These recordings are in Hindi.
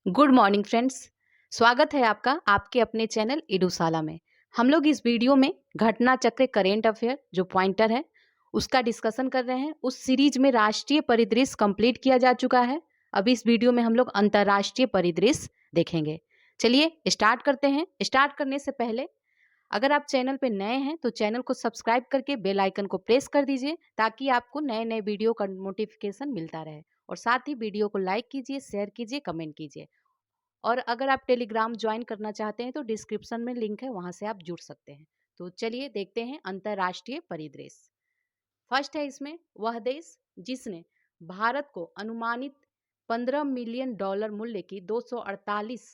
Good morning friends. स्वागत है आपका आपके अपने चैनल इडूसाला में। हम लोग इस वीडियो में घटना चक्र करेंट अफेयर जो पॉइंटर है उसका डिस्कशन कर रहे हैं। उस सीरीज में राष्ट्रीय परिदृश्य कंप्लीट किया जा चुका है। अभी इस वीडियो में हम लोग अंतर्राष्ट्रीय परिदृश्य देखेंगे। चलिए स्टार्ट करते हैं। स्टार्ट करने से पहले अगर आप चैनल पे नए हैं तो चैनल को सब्सक्राइब करके बेल आइकन को प्रेस कर दीजिए ताकि आपको नए नए वीडियो का नोटिफिकेशन मिलता रहे। और साथ ही वीडियो को लाइक कीजिए, शेयर कीजिए, कमेंट कीजिए। और अगर आप टेलीग्राम ज्वाइन करना चाहते हैं तो डिस्क्रिप्शन में लिंक है, वहां से आप जुड़ सकते हैं। तो चलिए देखते हैं अंतर्राष्ट्रीय परिदृश्य। फर्स्ट है इसमें वह देश जिसने भारत को अनुमानित 15 मिलियन डॉलर मूल्य की 248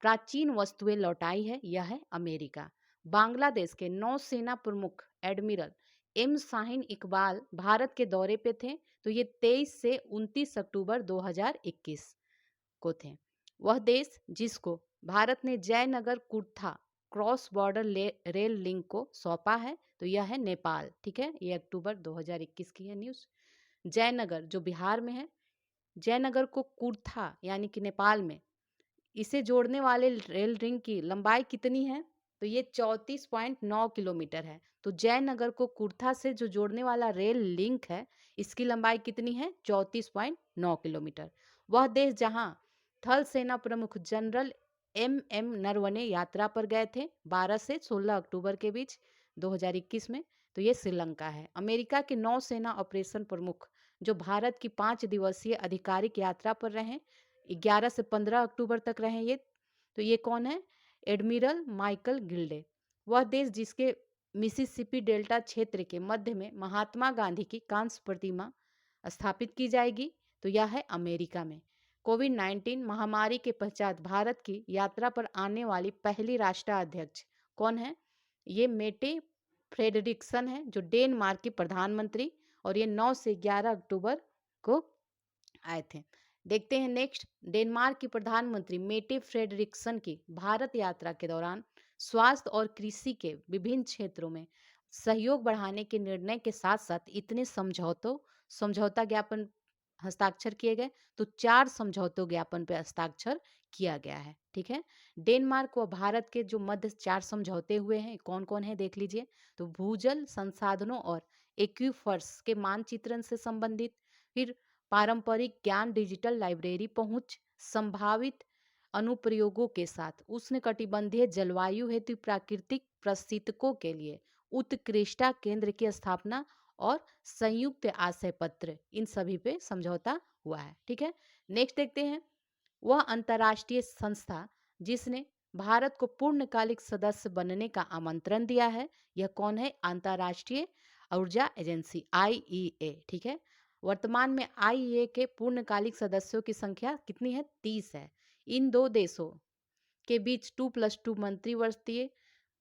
प्राचीन वस्तुएं लौटाई है, यह है अमेरिका। बांग्लादेश के नौसेना प्रमुख एडमिरल एम शाहीन इकबाल भारत के दौरे पे थे। तो ये 23 से 29 अक्टूबर 2021 को थे। वह देश जिसको भारत ने Jaynagar Kurtha cross border rail link को सौंपा है तो यह है नेपाल। ठीक है, ये अक्टूबर 2021 की है न्यूज़। जयनगर जो बिहार में है, जयनगर को कुर्था यानी कि नेपाल में इसे जोड़ने वाले रेल रिंग की लंबाई कितनी है? तो ये 34.9 किलोमीटर है। तो जयनगर को कुर्था से जो जोड़ने वाला रेल लिंक है इसकी लंबाई कितनी है? 34.9 किलोमीटर। वह देश जहां थल सेना प्रमुख जनरल एम नरवणे यात्रा पर गए थे 12 से 16 अक्टूबर के बीच 2021 में, तो ये श्रीलंका है। अमेरिका के नौसेना ऑपरेशन प्रमुख जो भारत की 5 दिवसीय आधिकारिक यात्रा पर रहे 11 से 15 अक्टूबर तक रहे ये, तो ये कौन है? Admiral Michael Gilday. वह देश जिसके मिसिसिपी डेल्टा क्षेत्र के मध्य में महात्मा गांधी की कांस्य प्रतिमा स्थापित की जाएगी, तो यह है अमेरिका में। कोविड-19 महामारी के पश्चात भारत की यात्रा पर आने वाली पहली राष्ट्राध्यक्ष कौन है? ये मेटे फ्रेडरिक्सन है जो डेनमार्क की प्रधानमंत्री, और ये 9 से 11 अक्टूबर को आए थे। देखते हैं नेक्स्ट। डेनमार्क की प्रधानमंत्री मेटे फ्रेडरिक्सन की भारत यात्रा के दौरान स्वास्थ्य और कृषि के विभिन्न क्षेत्रों में सहयोग बढ़ाने के निर्णय के साथ साथ इतने समझौता ज्ञापन हस्ताक्षर किए गए। तो 4 समझौतों ज्ञापन पर हस्ताक्षर किया गया है। ठीक है, डेनमार्क व भारत के जो मध्य 4 समझौते हुए हैं कौन कौन है देख लीजिए। तो भूजल संसाधनों और एक्वीफर्स के मानचित्रण से संबंधित, फिर पारंपरिक ज्ञान डिजिटल लाइब्रेरी पहुंच, संभावित अनुप्रयोगों के साथ उष्णकटिबंधीय जलवायु हेतु प्राकृतिक प्रस्थितकों के लिए उत्कृष्टता केंद्र की स्थापना और संयुक्त आशय पत्र, इन सभी पे समझौता हुआ है। ठीक है, नेक्स्ट देखते हैं। वह अंतर्राष्ट्रीय संस्था जिसने भारत को पूर्णकालिक सदस्य बनने का आमंत्रण दिया है, यह कौन है? अंतर्राष्ट्रीय ऊर्जा एजेंसी आईईए। ठीक है, वर्तमान में आईईए के पूर्णकालिक सदस्यों की संख्या कितनी है? 30 है। इन दो देशों के बीच 2+2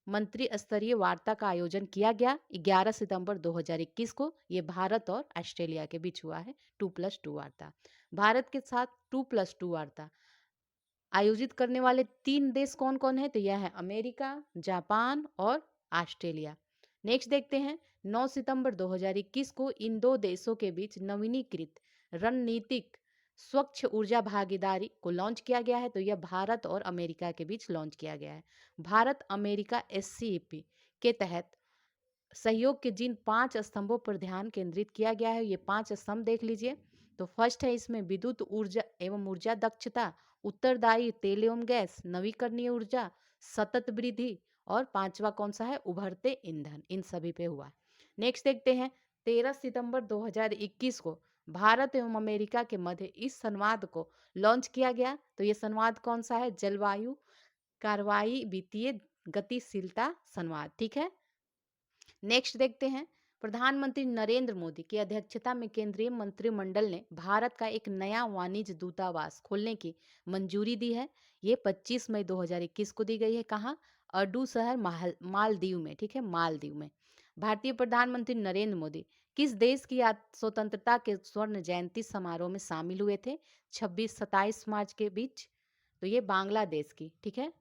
मंत्री स्तरीय वार्ता का आयोजन किया गया 11 सितंबर 2021 को। ये भारत और ऑस्ट्रेलिया के बीच हुआ है 2+2 वार्ता। भारत के साथ 2+2 वार्ता आयोजित करने वाले 3 देश कौन कौन है? तो यह है अमेरिका, जापान और ऑस्ट्रेलिया। नेक्स्ट देखते हैं। 9 सितंबर 2021 को इन दो देशों के बीच नवीनीकृत रणनीतिक स्वच्छ ऊर्जा भागीदारी को लॉन्च किया गया है। तो यह भारत और अमेरिका के बीच लॉन्च किया गया है। भारत अमेरिका एससीईपी के तहत सहयोग के जिन 5 स्तंभों पर ध्यान केंद्रित किया गया है, ये 5 स्तंभ देख लीजिए। तो फर्स्ट है इसमें विद्युत ऊर्जा एवं ऊर्जा दक्षता, उत्तरदायी तेल एवं गैस, नवीकरणीय ऊर्जा, सतत वृद्धि, और 5वां कौन सा है? उभरते ईंधन। इन सभी पे हुआ। नेक्स्ट देखते हैं। 13 सितंबर 2021 को भारत एवं अमेरिका के मध्य इस संवाद को लॉन्च किया गया। तो ये संवाद कौन सा है? जलवायु कार्रवाई वित्तीय गतिशीलता संवाद। ठीक है, नेक्स्ट देखते हैं। प्रधानमंत्री नरेंद्र मोदी की अध्यक्षता में केंद्रीय मंत्रिमंडल ने भारत का एक नया वाणिज्य दूतावास खोलने की मंजूरी दी है। ये 25 मई 2021 को दी गई है। कहाँ? अडू शहर मालदीव में। ठीक है, मालदीव में। भारतीय प्रधानमंत्री नरेंद्र मोदी किस देश की स्वतंत्रता के स्वर्ण जयंती समारोह में शामिल हुए थे 26-27 मार्च के बीच? तो ये बांग्लादेश की। ठीक है,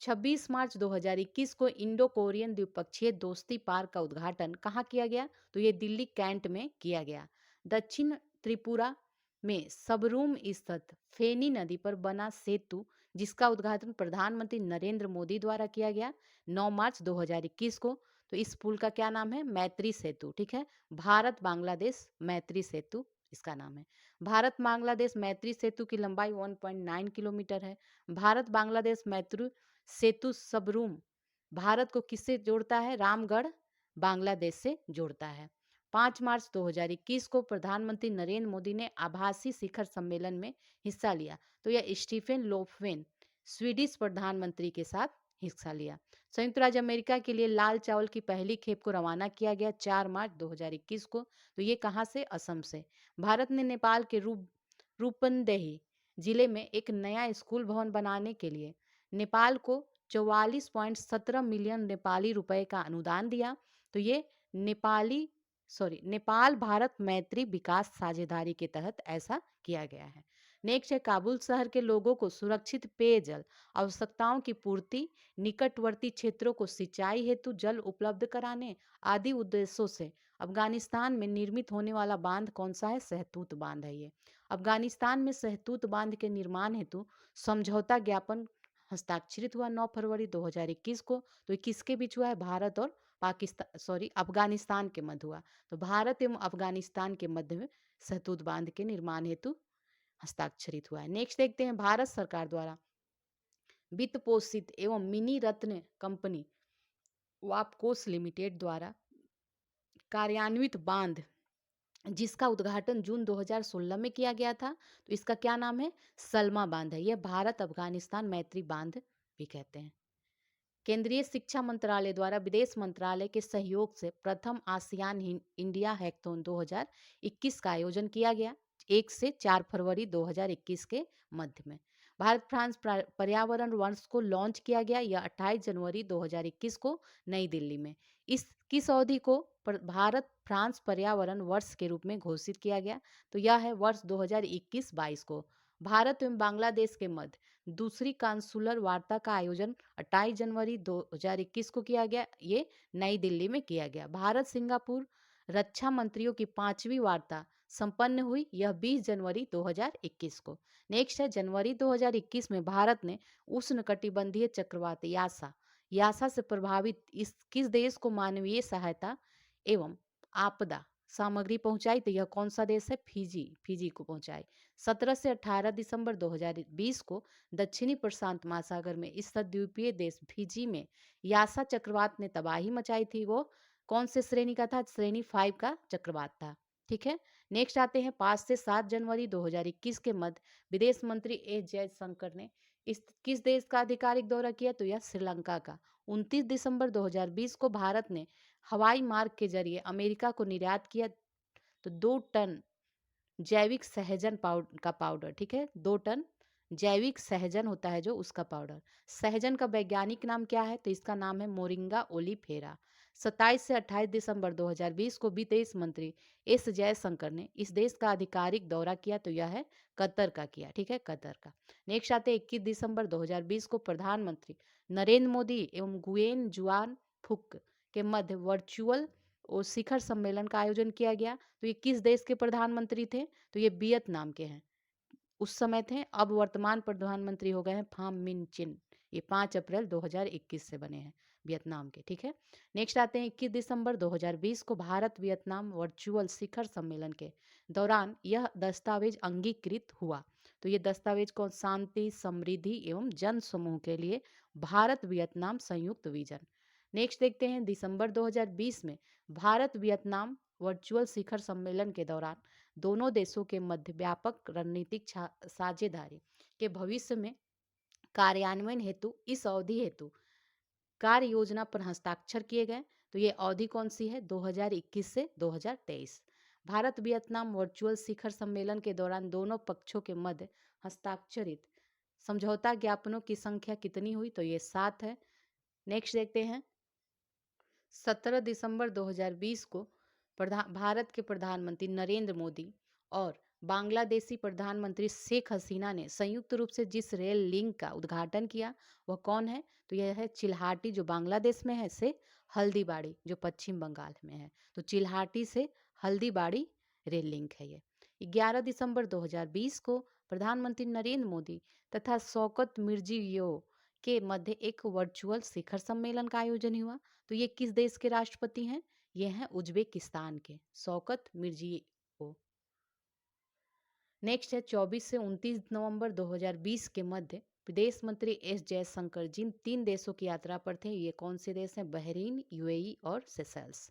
26 मार्च 2021 को इंडो कोरियन द्विपक्षीय दोस्ती पार्क का उद्घाटन कहाँ किया गया? तो ये दिल्ली कैंट में किया गया। दक्षिण त्रिपुरा में सबरूम स्थित फेनी नदी पर बना सेतु, जिसका उद्घाटन प्रधानमंत्री नरेंद्र मोदी द्वारा किया गया 9 मार्च 2021 को। तो इस पुल का क्या नाम है? मैत्री सेतु। ठीक है, भारत बांग्लादेश मैत्री सेतु इसका नाम है। भारत बांग्लादेश मैत्री सेतु की लंबाई 1.9 किलोमीटर है। भारत बांग्लादेश मैत्री सेतु सबरूम भारत को किससे जोड़ता है? रामगढ़ बांग्लादेश से जोड़ता है। 5 मार्च 2021 को प्रधानमंत्री नरेंद्र मोदी ने आभासी शिखर सम्मेलन में हिस्सा लिया। तो यह स्टीफन लोफवेन स्वीडिश प्रधानमंत्री के साथ हिस्सा लिया। संयुक्त राज्य अमेरिका के लिए लाल चावल की पहली खेप को रवाना किया गया 4 मार्च 2021 को। तो ये कहाँ से? असम से। भारत ने नेपाल के रूपन्देही जिले में एक नया स्कूल भवन बनाने के लिए नेपाल को 44.17 मिलियन नेपाली रुपए का अनुदान दिया। तो ये नेपाल भारत मैत्री विकास साझेदारी के तहत ऐसा किया गया है। नेक्स्ट है, काबुल शहर के लोगों को सुरक्षित पेयजल आवश्यकताओं की पूर्ति, निकटवर्ती क्षेत्रों को सिंचाई हेतु जल उपलब्ध कराने आदि उद्देश्यों से अफगानिस्तान में निर्मित होने वाला बांध कौन सा है? सहतूत बांध है ये। अफगानिस्तान में सहतूत बांध के निर्माण हेतु समझौता ज्ञापन हस्ताक्षरित हुआ 9 फरवरी 2021 को। तो ये किसके बीच हुआ है? भारत और अफगानिस्तान के मध्य हुआ। तो भारत एवं अफगानिस्तान के मध्य में सहतूत बांध के निर्माण हेतु हस्ताक्षरित हुआ है। नेक्स्ट देखते हैं, भारत सरकार द्वारा वित्त पोषित एवं मिनी रत्न कंपनी वापकोस लिमिटेड द्वारा कार्यान्वित बांध, जिसका उद्घाटन जून 2016 में किया गया था। तो इसका क्या नाम है? सलमा बांध है। यह भारत अफगानिस्तान मैत्री बांध भी कहते हैं। केंद्रीय शिक्षा मंत्रालय द्वारा विदेश मंत्रालय के सहयोग से प्रथम आसियान इंडिया हैकथॉन 2021 का आयोजन किया गया 1 से 4 फरवरी 2021 के मध्य में। भारत फ्रांस पर्यावरण वर्ष को लॉन्च किया गया। यह 28 जनवरी 2021 को नई दिल्ली में। इस किस अवधि को भारत फ्रांस पर्यावरण वर्ष के रूप में घोषित किया गया? तो यह है वर्ष 2021-22 को। भारत एवं बांग्लादेश के मध्य दूसरी काउंसुलर वार्ता का आयोजन 28 जनवरी 2021 को किया गया। ये नई दिल्ली में किया गया। भारत सिंगापुर रक्षा मंत्रियों की 5वीं वार्ता संपन्न हुई। यह 20 जनवरी 2021 को। नेक्स्ट है, जनवरी 2021 में भारत ने उष्णकटिबंधीय चक्रवात यासा से प्रभावित किस देश को मानवीय सहायता एवं आपदा सामग्री पहुंचाई? तो यह कौन सा देश है? फिजी को पहुंचाई। 17 से 18 दिसंबर 2020 को दक्षिणी प्रशांत महासागर में इस द्वीपीय देश फिजी में यासा चक्रवात ने तबाही मचाई थी। वो कौन से श्रेणी का था? श्रेणी 5 का चक्रवात था। ठीक है, नेक्स्ट आते हैं, 5 से 7 जनवरी 2021 के मध्य विदेश मंत्री एस जयशंकर ने इस किस देश का आधिकारिक दौरा किया? तो यह श्रीलंका का। 29 दिसंबर 2020 को भारत ने हवाई मार्ग के जरिए अमेरिका को निर्यात किया। तो 2 टन जैविक सहजन पाउडर, ठीक है, 2 टन जैविक सहजन होता है जो, उसका पाउडर। सहजन का वैज्ञानिक नाम क्या है? तो इसका नाम है मोरिंगा ओलिफेरा। 27 से 28 दिसंबर 2020 को विदेश मंत्री एस जयशंकर ने इस देश का आधिकारिक दौरा किया। तो यह है कतर का किया। ठीक है, कतर का। नेक्स्ट आते हैं 21 दिसंबर 2020 को प्रधानमंत्री नरेंद्र मोदी एवं गुयेन जुआन फुक के मध्य वर्चुअल और शिखर सम्मेलन का आयोजन किया गया। तो ये किस देश के प्रधानमंत्री थे? तो ये वियतनाम के हैं, उस समय थे। अब वर्तमान प्रधानमंत्री हो गए हैं फाम मिन चिन। ये 5 अप्रैल 2021 से बने हैं, वियतनाम के। ठीक है, नेक्स्ट आते हैं 21 दिसंबर 2020 को भारत वियतनाम वर्चुअल शिखर सम्मेलन के दौरान यह दस्तावेज अंगीकृत हुआ। तो ये दस्तावेज कौन? शांति, समृद्धि एवं जन समूह के लिए भारत वियतनाम संयुक्त विजन। नेक्स्ट देखते हैं, दिसंबर 2020 में भारत वियतनाम वर्चुअल शिखर सम्मेलन के दौरान दोनों देशों के मध्य व्यापक रणनीतिक साझेदारी के भविष्य में कार्यान्वयन हेतु इस अवधि हेतु कार्य योजना पर हस्ताक्षर किए गए। तो ये अवधि कौन सी है? 2021 से 2023। भारत वियतनाम वर्चुअल शिखर सम्मेलन के दौरान दोनों पक्षों के मध्य हस्ताक्षरित समझौता ज्ञापनों की संख्या कितनी हुई? तो ये 7 है। नेक्स्ट देखते हैं, 17 दिसंबर 2020 को भारत के प्रधानमंत्री नरेंद्र मोदी और बांग्लादेशी प्रधानमंत्री शेख हसीना ने संयुक्त रूप से जिस रेल लिंक का उद्घाटन किया वह कौन है? तो यह है चिल्हाटी, जो बांग्लादेश में है, से हल्दीबाड़ी जो पश्चिम बंगाल में है। तो चिल्हाटी से हल्दीबाड़ी रेल लिंक है ये। 11 दिसंबर 2020 को प्रधानमंत्री नरेंद्र मोदी तथा शौकत मिर्जियोयेव के मध्य एक वर्चुअल शिखर सम्मेलन का आयोजन हुआ। तो ये किस देश के राष्ट्रपति हैं? ये हैं उज्बेकिस्तान के शौकत मिर्जियोयेव। नेक्स्ट है 24 से 29 नवंबर 2020 के मध्य विदेश मंत्री एस जयशंकर जिन 3 देशों की यात्रा पर थे, ये कौन से देश हैं? बहरीन, यूएई और सेशेल्स।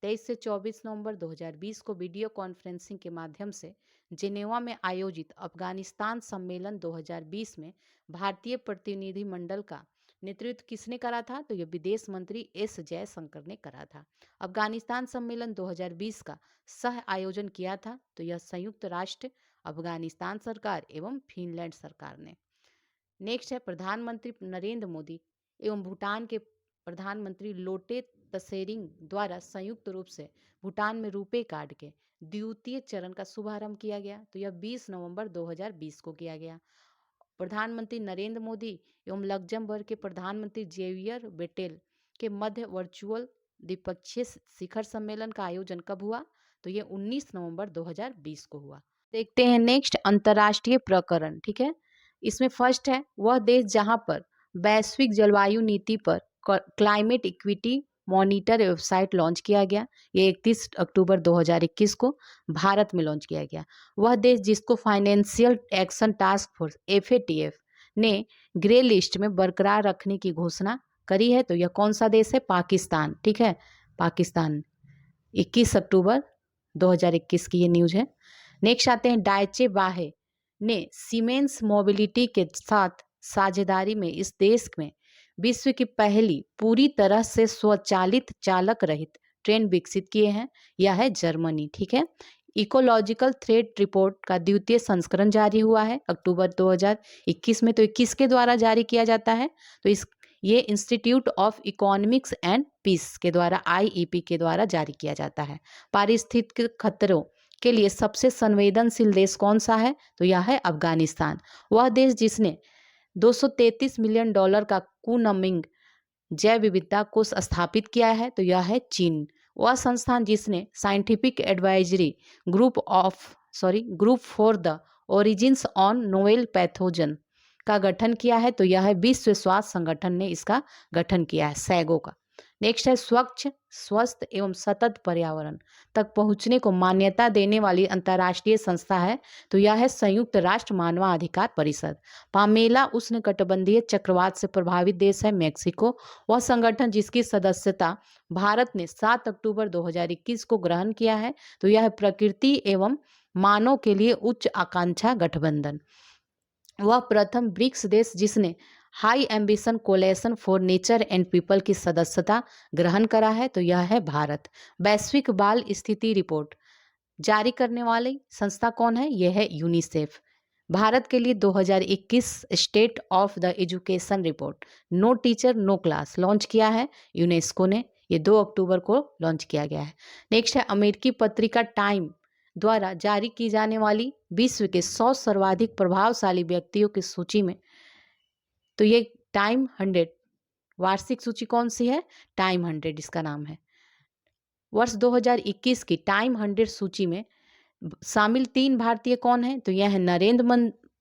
23 से 24 नवंबर 2020 को वीडियो कॉन्फ्रेंसिंग के माध्यम से जिनेवा में आयोजित अफगानिस्तान सम्मेलन 2020 में भारतीय प्रतिनिधिमंडल का नेतृत्व किसने करा था? तो ये विदेश मंत्री एस जयशंकर ने करा था। अफगानिस्तान सम्मेलन 2020 का सह आयोजन किया था, तो यह संयुक्त राष्ट्र, अफगानिस्तान सरकार एवं फिनलैंड सरकार ने। नेक्स्ट है प्रधानमंत्री नरेंद्र मोदी एवं भूटान के प्रधानमंत्री लोटे तसेरिंग द्वारा संयुक्त रूप से भूटान में रुपे कार्ड के द्वितीय चरण का शुभारंभ किया गया। तो यह 20 नवंबर 2020 को किया गया। प्रधानमंत्री नरेंद्र मोदी एवं लग्जमबर्ग के प्रधानमंत्री जेवियर बेटेल के मध्य वर्चुअल द्विपक्षीय शिखर सम्मेलन का आयोजन कब हुआ? तो ये 19 नवंबर 2020 को हुआ। देखते हैं नेक्स्ट अंतर्राष्ट्रीय प्रकरण। ठीक है, इसमें फर्स्ट है वह देश जहां पर वैश्विक जलवायु नीति पर climate equity monitor website launch किया गया। ये 31 अक्टूबर 2021 को भारत में लॉन्च किया गया। वह देश जिसको financial action task force FATF ने ग्रे लिस्ट में बरकरार रखने की घोषणा करी है, तो यह कौन सा देश है? पाकिस्तान। ठीक है, पाकिस्तान। 21 अक्टूबर 2021 की ये न्यूज है। नेक्स्ट आते हैं डाइचे बाहे ने सीमेंस मोबिलिटी के साथ साझेदारी में इस देश में विश्व की पहली पूरी तरह से स्वचालित चालक रहित ट्रेन विकसित किए हैं। यह है जर्मनी। ठीक है, इकोलॉजिकल थ्रेट रिपोर्ट का द्वितीय संस्करण जारी हुआ है अक्टूबर 2021 में। तो 21 के द्वारा जारी किया जाता है। तो ये institute of economics and peace के द्वारा IEP के द्वारा जारी किया जाता है। पारिस्थितिक खतरों के लिए सबसे संवेदनशील देश कौन सा है? तो यह है अफगानिस्तान। वह देश जिसने $233 मिलियन का कुनमिंग जैव विविधता कोष स्थापित किया है, तो यह है चीन। वह संस्थान जिसने scientific advisory group for the origins on novel pathogen का गठन किया है, तो यह है विश्व स्वास्थ्य संगठन ने इसका गठन किया है, सैगो का। नेक्स्ट है स्वच्छ, स्वस्थ एवं सतत पर्यावरण तक पहुंचने को मान्यता देने वाली अंतर्राष्ट्रीय संस्था है, तो यह है संयुक्त राष्ट्र मानवाधिकार परिषद। पामेला उष्णकटिबंधीय चक्रवात से प्रभावित देश है मेक्सिको। वह संगठन जिसकी सदस्यता भारत ने 7 अक्टूबर 2021 को ग्रहण किया है, तो यह है प्रकृति एवं मानव के लिए उच्च आकांक्षा गठबंधन। वह प्रथम ब्रिक्स देश जिसने high ambition coalition for nature and people की सदस्यता ग्रहण करा है, तो यह है भारत। वैश्विक बाल स्थिति रिपोर्ट जारी करने वाली संस्था कौन है? यह है यूनिसेफ। भारत के लिए 2021 state of the education report no teacher no class launch किया है यूनेस्को ने। ये 2 अक्टूबर को लॉन्च किया गया है। नेक्स्ट है अमेरिकी पत्रिका टाइम द्वारा जारी की जाने वाली विश्व के 100 सर्वाधिक प्रभावशाली व्यक्तियों की सूची में, तो ये टाइम 100 वार्षिक सूची कौन सी है? टाइम 100 इसका नाम है। वर्ष 2021 की टाइम 100 सूची में शामिल 3 भारतीय कौन हैं? तो यह है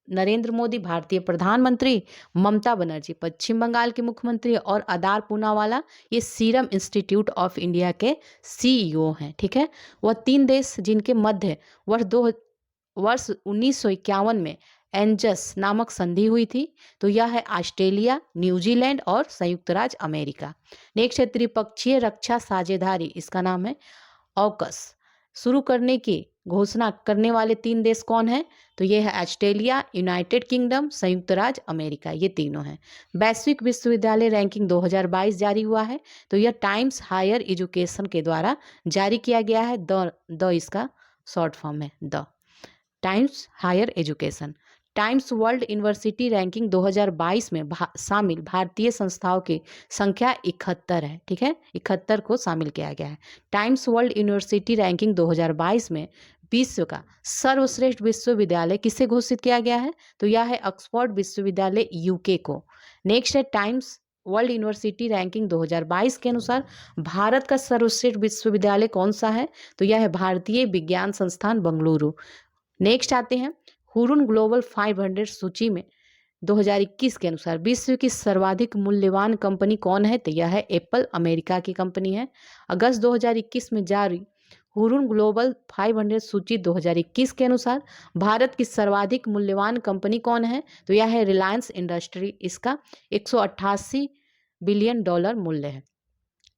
नरेंद्र मोदी भारतीय प्रधानमंत्री, ममता बनर्जी पश्चिम बंगाल के मुख्यमंत्री और आदार पूनावाला ये सीरम इंस्टीट्यूट ऑफ इंडिया के CEO हैं। ठीक है, वह 3 देश जिनके मध्य वर्ष 1951 में एंजस नामक संधि हुई थी, तो यह है ऑस्ट्रेलिया, न्यूजीलैंड और संयुक्त राज्य अमेरिका। नेक्स्ट है त्रिपक्षीय रक्षा साझेदारी, इसका नाम है ऑकस शुरू करने की घोषणा करने वाले 3 देश कौन हैं? तो ये है ऑस्ट्रेलिया, यूनाइटेड किंगडम, संयुक्त राज्य अमेरिका, ये तीनों हैं। वैश्विक विश्वविद्यालय रैंकिंग 2022 जारी हुआ है, तो यह टाइम्स हायर एजुकेशन के द्वारा जारी किया गया है। द इसका शॉर्ट फॉर्म है the Times Higher Education. Times World University Ranking 2022 में शामिल भारतीय संस्थाओं की संख्या 71 है। ठीक है, 71 को शामिल किया गया है। टाइम्स वर्ल्ड यूनिवर्सिटी रैंकिंग 2022 में विश्व का सर्वश्रेष्ठ विश्वविद्यालय किसे घोषित किया गया है? तो यह है ऑक्सफोर्ड विश्वविद्यालय UK को। नेक्स्ट है टाइम्स वर्ल्ड यूनिवर्सिटी रैंकिंग 2022 के अनुसार भारत का सर्वश्रेष्ठ विश्वविद्यालय कौन सा है? तो यह है भारतीय विज्ञान संस्थान बेंगलुरु। नेक्स्ट आते हैं हुरुन ग्लोबल 500 सूची में 2021 के अनुसार विश्व की सर्वाधिक मूल्यवान कंपनी कौन है? तो यह है एप्पल, अमेरिका की कंपनी है। अगस्त 2021 में जारी हुरुन ग्लोबल 500 सूची 2021 के अनुसार भारत की सर्वाधिक मूल्यवान कंपनी कौन है? तो यह है रिलायंस इंडस्ट्री। इसका 188 बिलियन डॉलर मूल्य है।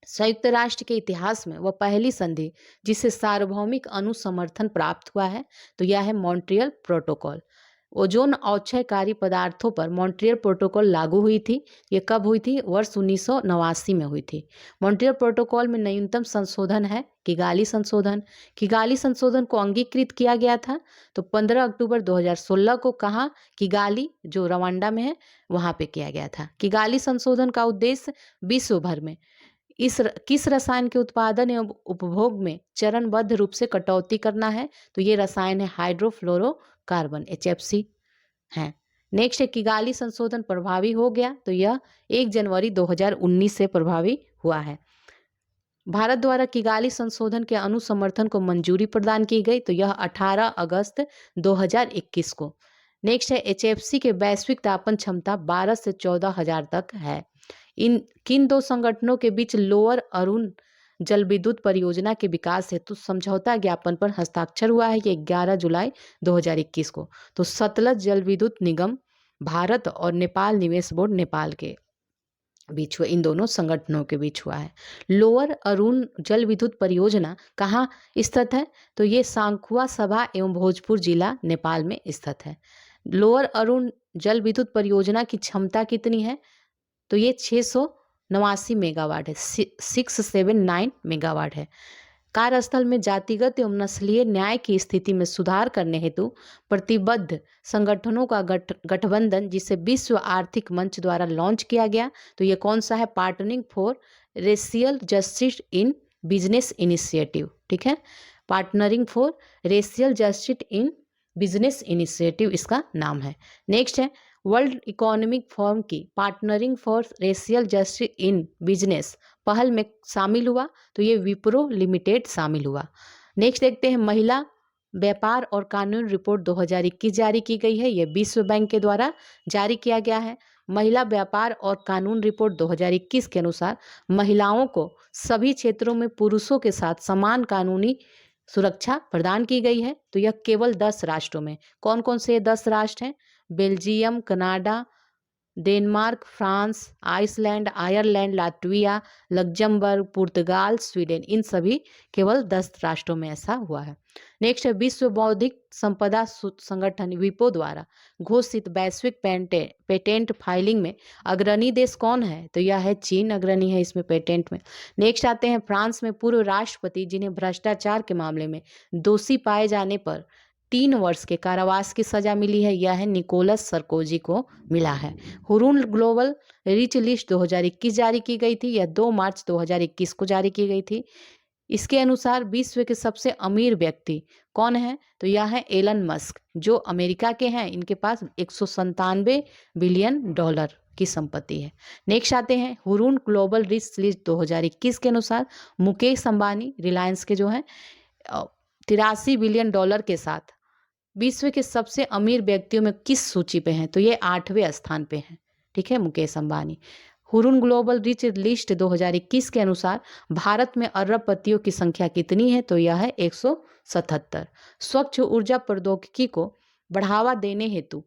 संयुक्त राष्ट्र के इतिहास में वह पहली संधि जिसे सार्वभौमिक अनुसमर्थन प्राप्त हुआ है, तो यह है मॉन्ट्रियल प्रोटोकॉल। ओजोन औक्षयकारी पदार्थों पर मॉन्ट्रियल प्रोटोकॉल लागू हुई थी। ये कब हुई थी? वर्ष 1989 में हुई थी। मॉन्ट्रियल प्रोटोकॉल में न्यूनतम संशोधन है किगाली संशोधन। किगाली संशोधन को अंगीकृत किया गया था तो 15 अक्टूबर 2016 को कहाँ? किगाली, जो रवांडा में है, वहाँ पे किया गया था। किगाली संशोधन का उद्देश्य विश्व भर में किस रसायन के उत्पादन एवं उपभोग में चरणबद्ध रूप से कटौती करना है? तो ये रसायन है हाइड्रोफ्लोरोकार्बन, HFC है। नेक्स्ट है किगाली संशोधन प्रभावी हो गया तो यह 1 जनवरी 2019 से प्रभावी हुआ है। भारत द्वारा किगाली संशोधन के अनुसमर्थन को मंजूरी प्रदान की गई तो यह 18 अगस्त 2021 को। नेक्स्ट है HFC के वैश्विक तापन क्षमता 12 से 14 हजार तक है। इन किन दो संगठनों के बीच लोअर अरुण जल विद्युत परियोजना के विकास हेतु समझौता ज्ञापन पर हस्ताक्षर हुआ है? ये 11 जुलाई 2021 को। तो सतलज जल विद्युत निगम भारत और नेपाल निवेश बोर्ड नेपाल के बीच हुआ, इन दोनों संगठनों के बीच हुआ है। लोअर अरुण जल विद्युत परियोजना कहाँ स्थित है? तो ये सांखुआ सभा एवं भोजपुर जिला नेपाल में स्थित है। लोअर अरुण जल विद्युत परियोजना की क्षमता कितनी है? तो ये 689 मेगावाट है, 679 मेगावाट है। कार्यस्थल में जातिगत एवं नस्लीय न्याय की स्थिति में सुधार करने हेतु प्रतिबद्ध संगठनों का गठबंधन जिसे विश्व आर्थिक मंच द्वारा लॉन्च किया गया तो ये कौन सा है? Partnering for racial justice in business initiative. ठीक है, partnering for racial justice in business initiative इसका नाम है। नेक्स्ट है वर्ल्ड इकोनॉमिक फोरम की partnering for racial justice in business पहल में शामिल हुआ तो ये विप्रो लिमिटेड शामिल हुआ। नेक्स्ट देखते हैं महिला व्यापार और कानून रिपोर्ट 2021 जारी की गई है। ये विश्व बैंक के द्वारा जारी किया गया है। महिला व्यापार और कानून रिपोर्ट 2021 के अनुसार महिलाओं को सभी क्षेत्रों में पुरुषों के साथ समान कानूनी सुरक्षा प्रदान की गई है। तो यह केवल 10 राष्ट्रों में। कौन कौन से 10 राष्ट्र हैं? Belgium, Canada, Denmark, France, Iceland, Ireland, Latvia, Luxembourg, पुर्तगाल, स्वीडन, इन सभी केवल 10 राष्ट्रों में ऐसा हुआ है। नेक्स्ट है विश्व बौद्धिक संपदा संगठन विपो द्वारा घोषित वैश्विक पेटेंट फाइलिंग में अग्रणी देश कौन है? तो यह है चीन, अग्रणी है इसमें पेटेंट में। नेक्स्ट आते हैं फ्रांस में पूर्व राष्ट्रपति जिन्हें भ्रष्टाचार के मामले में दोषी पाए जाने पर 3 वर्ष के कारावास की सजा मिली है, यह है निकोलस सरकोजी को मिला है। हुरुन ग्लोबल रिच लिस्ट 2021 जारी की गई थी। यह 2 मार्च 2021 को जारी की गई थी। इसके अनुसार विश्व के सबसे अमीर व्यक्ति कौन है? तो यह है एलन मस्क जो अमेरिका के हैं। इनके पास 197 बिलियन डॉलर की संपत्ति है। नेक्स्ट आते हैं हुरुन ग्लोबल रिच लिस्ट 2021 के अनुसार मुकेश अंबानी रिलायंस के जो हैं 83 बिलियन डॉलर के साथ विश्व के सबसे अमीर व्यक्तियों में किस सूची पे हैं? तो ये 8वें स्थान पे हैं। ठीक है, Mukesh Ambani. Hurun global rich list 2021 के अनुसार भारत में अरबपतियों की संख्या कितनी है? तो यह है 177। स्वच्छ ऊर्जा प्रौद्योगिकी को बढ़ावा देने हेतु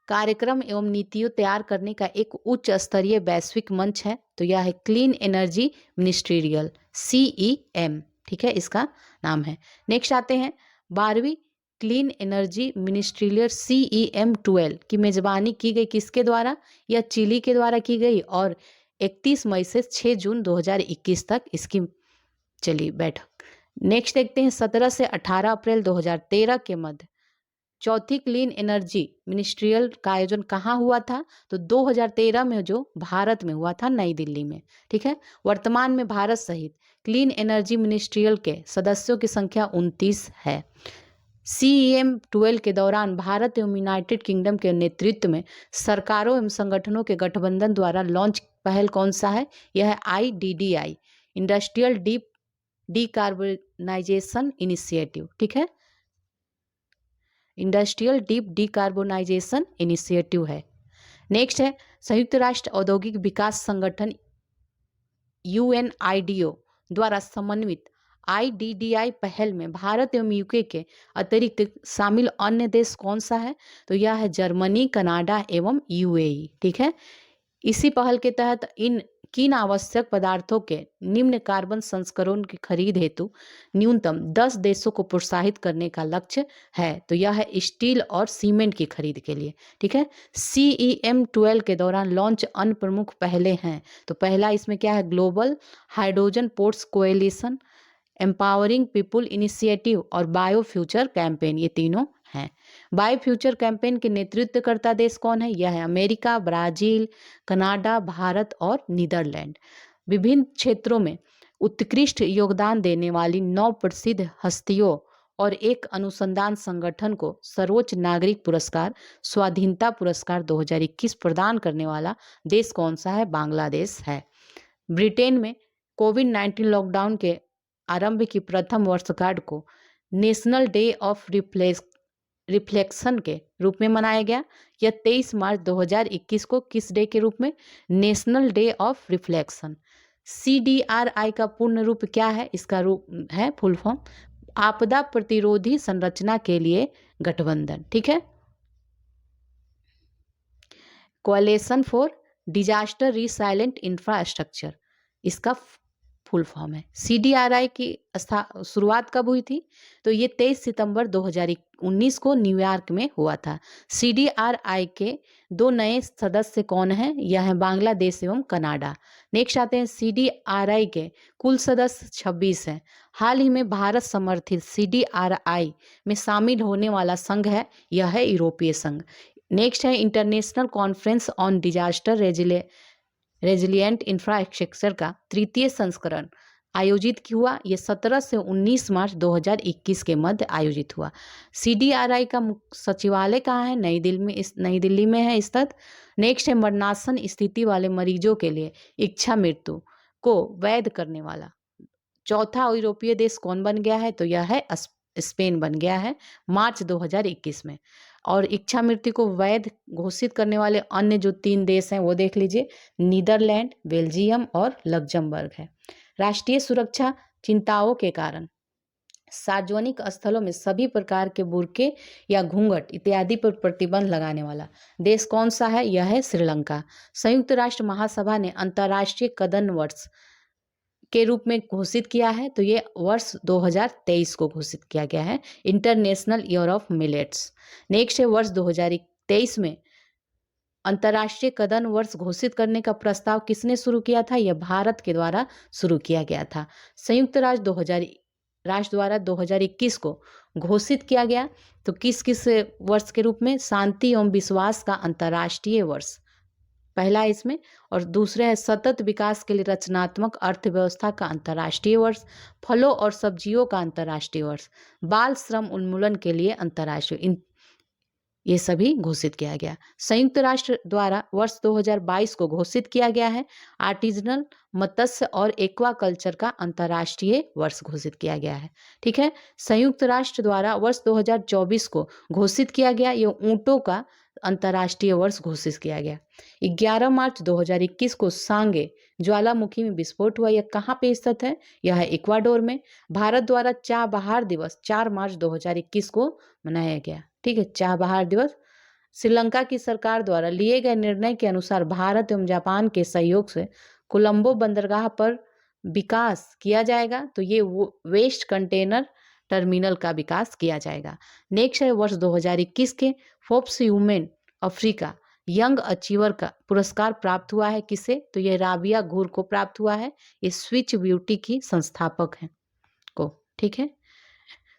कार्यक्रम एवं नीतियों तैयार करने का एक उच्च स्तरीय वैश्विक मंच है तो यह है क्लीन एनर्जी मिनिस्ट्रियल, CEM। ठीक है, इसका नाम है। नेक्स्ट आते हैं 12वीं क्लीन एनर्जी मिनिस्ट्रियल CEM 12 की मेजबानी की गई किसके द्वारा? यह चिली के द्वारा की गई और 31 मई से 6 जून 2021 तक इसकी चली बैठक। नेक्स्ट देखते हैं 17 से 18 अप्रैल 2013 के मध्य चौथी क्लीन एनर्जी मिनिस्ट्रियल का आयोजन कहाँ हुआ था? तो 2013 में जो भारत में हुआ था, नई दिल्ली में। ठीक है, वर्तमान में भारत सहित क्लीन एनर्जी मिनिस्ट्रियल के सदस्यों की संख्या 29 है। CEM 12 के दौरान भारत एवं यूनाइटेड किंगडम के नेतृत्व में सरकारों एवं संगठनों के गठबंधन द्वारा लॉन्च पहल कौन सा है? यह है IDDI, इंडस्ट्रियल डीकार्बोनाइजेशन इनिशिएटिव। ठीक है, इंडस्ट्रियल डीप डिकार्बोनाइजेशन इनिशिएटिव है। नेक्स्ट है संयुक्त राष्ट्र औद्योगिक विकास संगठन UNIDO द्वारा समन्वित IDDI पहल में भारत एवं यूके के अतिरिक्त शामिल अन्य देश कौन सा है? तो यह है जर्मनी, कनाडा एवं UAE। ठीक है, इसी पहल के तहत किन आवश्यक पदार्थों के निम्न कार्बन संस्करण की खरीद हेतु न्यूनतम 10 देशों को प्रोत्साहित करने का लक्ष्य है? तो यह है स्टील और सीमेंट की खरीद के लिए। ठीक है, CEM 12 के दौरान लॉन्च अन्य प्रमुख पहले हैं। तो पहला इसमें क्या है? Global hydrogen ports coalition, empowering people initiative और बायो फ्यूचर कैंपेन, ये तीनों हैं। बायो फ्यूचर कैंपेन के नेतृत्वकर्ता देश कौन है? यह है अमेरिका, ब्राजील, कनाडा, भारत और नीदरलैंड। विभिन्न क्षेत्रों में उत्कृष्ट योगदान देने वाली 9 प्रसिद्ध हस्तियों और एक अनुसंधान संगठन को सर्वोच्च नागरिक पुरस्कार स्वाधीनता पुरस्कार 2021 प्रदान करने वाला देश कौन सा है? बांग्लादेश है। ब्रिटेन में कोविड-19 लॉकडाउन के आरंभ की प्रथम वर्षगांठ को नेशनल डे ऑफ रिफ्लेक्शन के रूप में मनाया गया। यह 23 मार्च 2021 को किस डे के रूप में? National day of reflection. CDRI का पूर्ण रूप क्या है? इसका रूप है फुल फॉर्म आपदा प्रतिरोधी संरचना के लिए गठबंधन। ठीक है, coalition for disaster resilient infrastructure, इसका फुल फॉर्म है। CDRI की शुरुआत कब हुई थी? तो ये 23 सितंबर 2019 को न्यूयॉर्क में हुआ था। CDRI के 2 नए सदस्य कौन हैं? यह है बांग्लादेश एवं कनाडा। नेक्स्ट आते हैं CDRI के कुल सदस्य 26 हैं। हाल ही में भारत समर्थित CDRI में शामिल होने वाला संघ है, यह है यूरोपीय संघ। नेक्स्ट है international conference on disaster resilient infrastructure का 3य संस्करण आयोजित हुआ। ये 17 से 19 मार्च 2021 के मध्य आयोजित हुआ। CDRI का सचिवालय कहाँ है? नई दिल्ली में है स्थित। नेक्स्ट है मरणासन स्थिति वाले मरीजों के लिए इच्छा मृत्यु को वैध करने वाला चौथा यूरोपीय देश कौन बन गया है? तो यह है स्पेन बन गया है मार्च 2021 में। और इच्छा मृत्यु को वैध घोषित करने वाले अन्य जो 3 देश हैं वो देख लीजिए, नीदरलैंड, बेल्जियम और लग्जमबर्ग है। राष्ट्रीय सुरक्षा चिंताओं के कारण सार्वजनिक स्थलों में सभी प्रकार के बुर्के या घूंघट इत्यादि पर प्रतिबंध लगाने वाला देश कौन सा है? यह है श्रीलंका। संयुक्त राष्ट्र महासभा ने अंतर्राष्ट्रीय कदम वर्ष के रूप में घोषित किया है, तो ये वर्ष 2023 को घोषित किया गया है, international year of millets. Next है वर्ष 2023 में अंतर्राष्ट्रीय कदम वर्ष घोषित करने का प्रस्ताव किसने शुरू किया था? यह भारत के द्वारा शुरू किया गया था। संयुक्त राष्ट्र द्वारा 2021 को घोषित किया गया। तो किस किस वर्ष के रूप में? शांति एवं विश्वास का अंतर्राष्ट्रीय वर्ष पहला इसमें, और दूसरे है सतत विकास के लिए रचनात्मक अर्थव्यवस्था का अंतर्राष्ट्रीय वर्ष, फलों और सब्जियों का अंतर्राष्ट्रीय वर्ष, बाल श्रम उन्मूलन के लिए अंतर्राष्ट्रीय, ये सभी घोषित किया गया। संयुक्त राष्ट्र द्वारा वर्ष 2022 को घोषित किया गया है आर्टिजनल मत्स्य और एक्वाकल्चर का अंतर्राष्ट्रीय वर्ष घोषित किया गया है। ठीक है, संयुक्त राष्ट्र द्वारा वर्ष 2024 को घोषित किया गया, यह ऊंटों का अंतर्राष्ट्रीय वर्ष घोषित किया गया। 11 मार्च 2021 को सांगे ज्वालामुखी में विस्फोट हुआ। यह कहाँ पे स्थित है? यह है इक्वाडोर में। भारत द्वारा चाह बहार दिवस 4 मार्च 2021 को मनाया गया। ठीक है, चाह बहार दिवस। श्रीलंका की सरकार द्वारा लिए गए निर्णय के अनुसार भारत एवं जापान के सहयोग से कोलंबो बंदरगाह पर विकास किया जाएगा। तो ये वेस्ट कंटेनर टर्मिनल का विकास किया जाएगा। नेक्स्ट है वर्ष 2021 के Forbes women Africa young achiever का पुरस्कार प्राप्त हुआ है किसे? तो ये राबिया घूर को प्राप्त हुआ है। ये स्विच ब्यूटी की संस्थापक हैं को। ठीक है,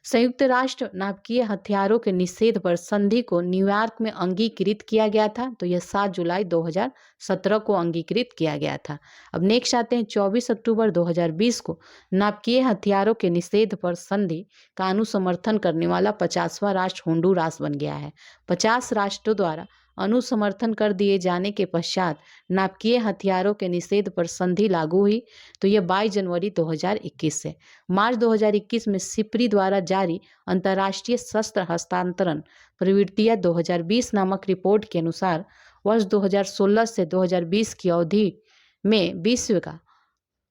संयुक्त राष्ट्र नाभिकीय हथियारों के निषेध पर संधि को न्यूयॉर्क में अंगीकृत किया गया था। तो यह 7 जुलाई 2017 को अंगीकृत किया गया था। अब नेक्स्ट आते हैं 24 अक्टूबर 2020 को नाभिकीय हथियारों के निषेध पर संधि का अनुसमर्थन करने वाला 50वां राष्ट्र होंडुरास बन गया है। 50 राष्ट्रों द्वारा अनुसमर्थन कर दिए जाने के पश्चात नाभिकीय हथियारों के निषेध पर संधि लागू हुई। तो यह 22 जनवरी 2021 से। मार्च 2021 में सिप्री द्वारा जारी अंतर्राष्ट्रीय शस्त्र हस्तांतरण प्रवृत्तियां 2020 नामक रिपोर्ट के अनुसार वर्ष 2016 से 2020 की अवधि में विश्व का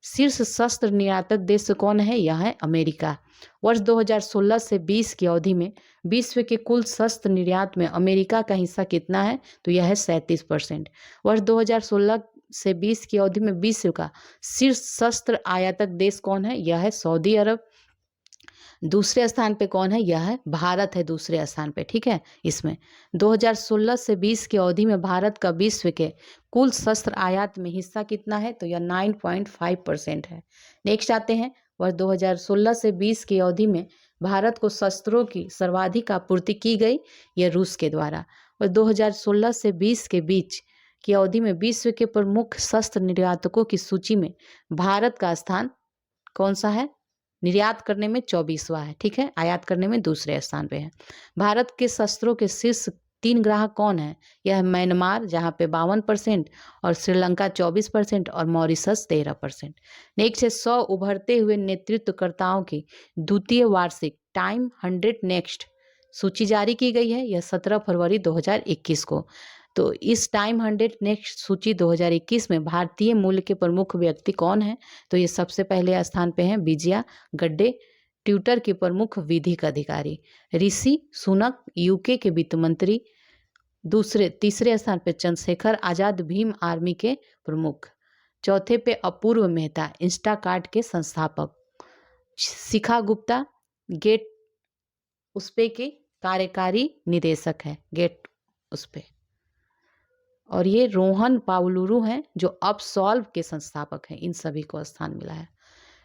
शीर्ष शस्त्र निर्यातक देश कौन है? यह है अमेरिका। वर्ष 2016 से 20 की अवधि में विश्व के कुल शस्त्र निर्यात में अमेरिका का हिस्सा कितना है? तो यह है 37%। वर्ष 2016 से 20 की अवधि में विश्व का शीर्ष शस्त्र आयातक देश कौन है? यह है सऊदी अरब। दूसरे स्थान पे कौन है? यह है भारत है दूसरे स्थान पे, ठीक है। इसमें 2016 से 20 की अवधि में भारत का विश्व के कुल शस्त्र आयात में हिस्सा कितना है? तो यह 9.5% है। नेक्स्ट आते हैं, वर्ष 2016 से 20 की अवधि में भारत को शस्त्रों की सर्वाधिक आपूर्ति की गई, यह रूस के द्वारा। और 2016 से 20 के बीच की अवधि में विश्व के प्रमुख शस्त्र निर्यातकों की सूची में भारत का स्थान कौन सा है? निर्यात करने में 24वां है, ठीक है। आयात करने में दूसरे स्थान पे है। भारत के शस्त्रों के शीर्ष 3 ग्राहक कौन है? यह है म्यांमार, जहाँ पे 52%, और श्रीलंका 24% और मॉरिशस 13%। नेक्स्ट है 100 उभरते हुए नेतृत्वकर्ताओं की द्वितीय वार्षिक टाइम 100 नेक्स्ट सूची जारी की गई है, यह 17 फरवरी 2021 को। तो इस टाइम 100 नेक्स्ट सूची 2021 में भारतीय मूल के प्रमुख व्यक्ति कौन है? तो ये सबसे पहले स्थान पे हैं विजया गड्डे, ट्विटर के प्रमुख विधिक अधिकारी। ऋषि सुनक, यूके के वित्त मंत्री। तीसरे स्थान पे चंद्रशेखर आजाद, भीम आर्मी के प्रमुख। चौथे पे अपूर्व मेहता, इंस्टाकार्ट के संस्थापक। शिखा गुप्ता, गेट उसपे के कार्यकारी निदेशक है, गेट उसपे। और ये रोहन पावलुरु हैं जो अपसॉल्व के संस्थापक हैं। इन सभी को स्थान मिला है।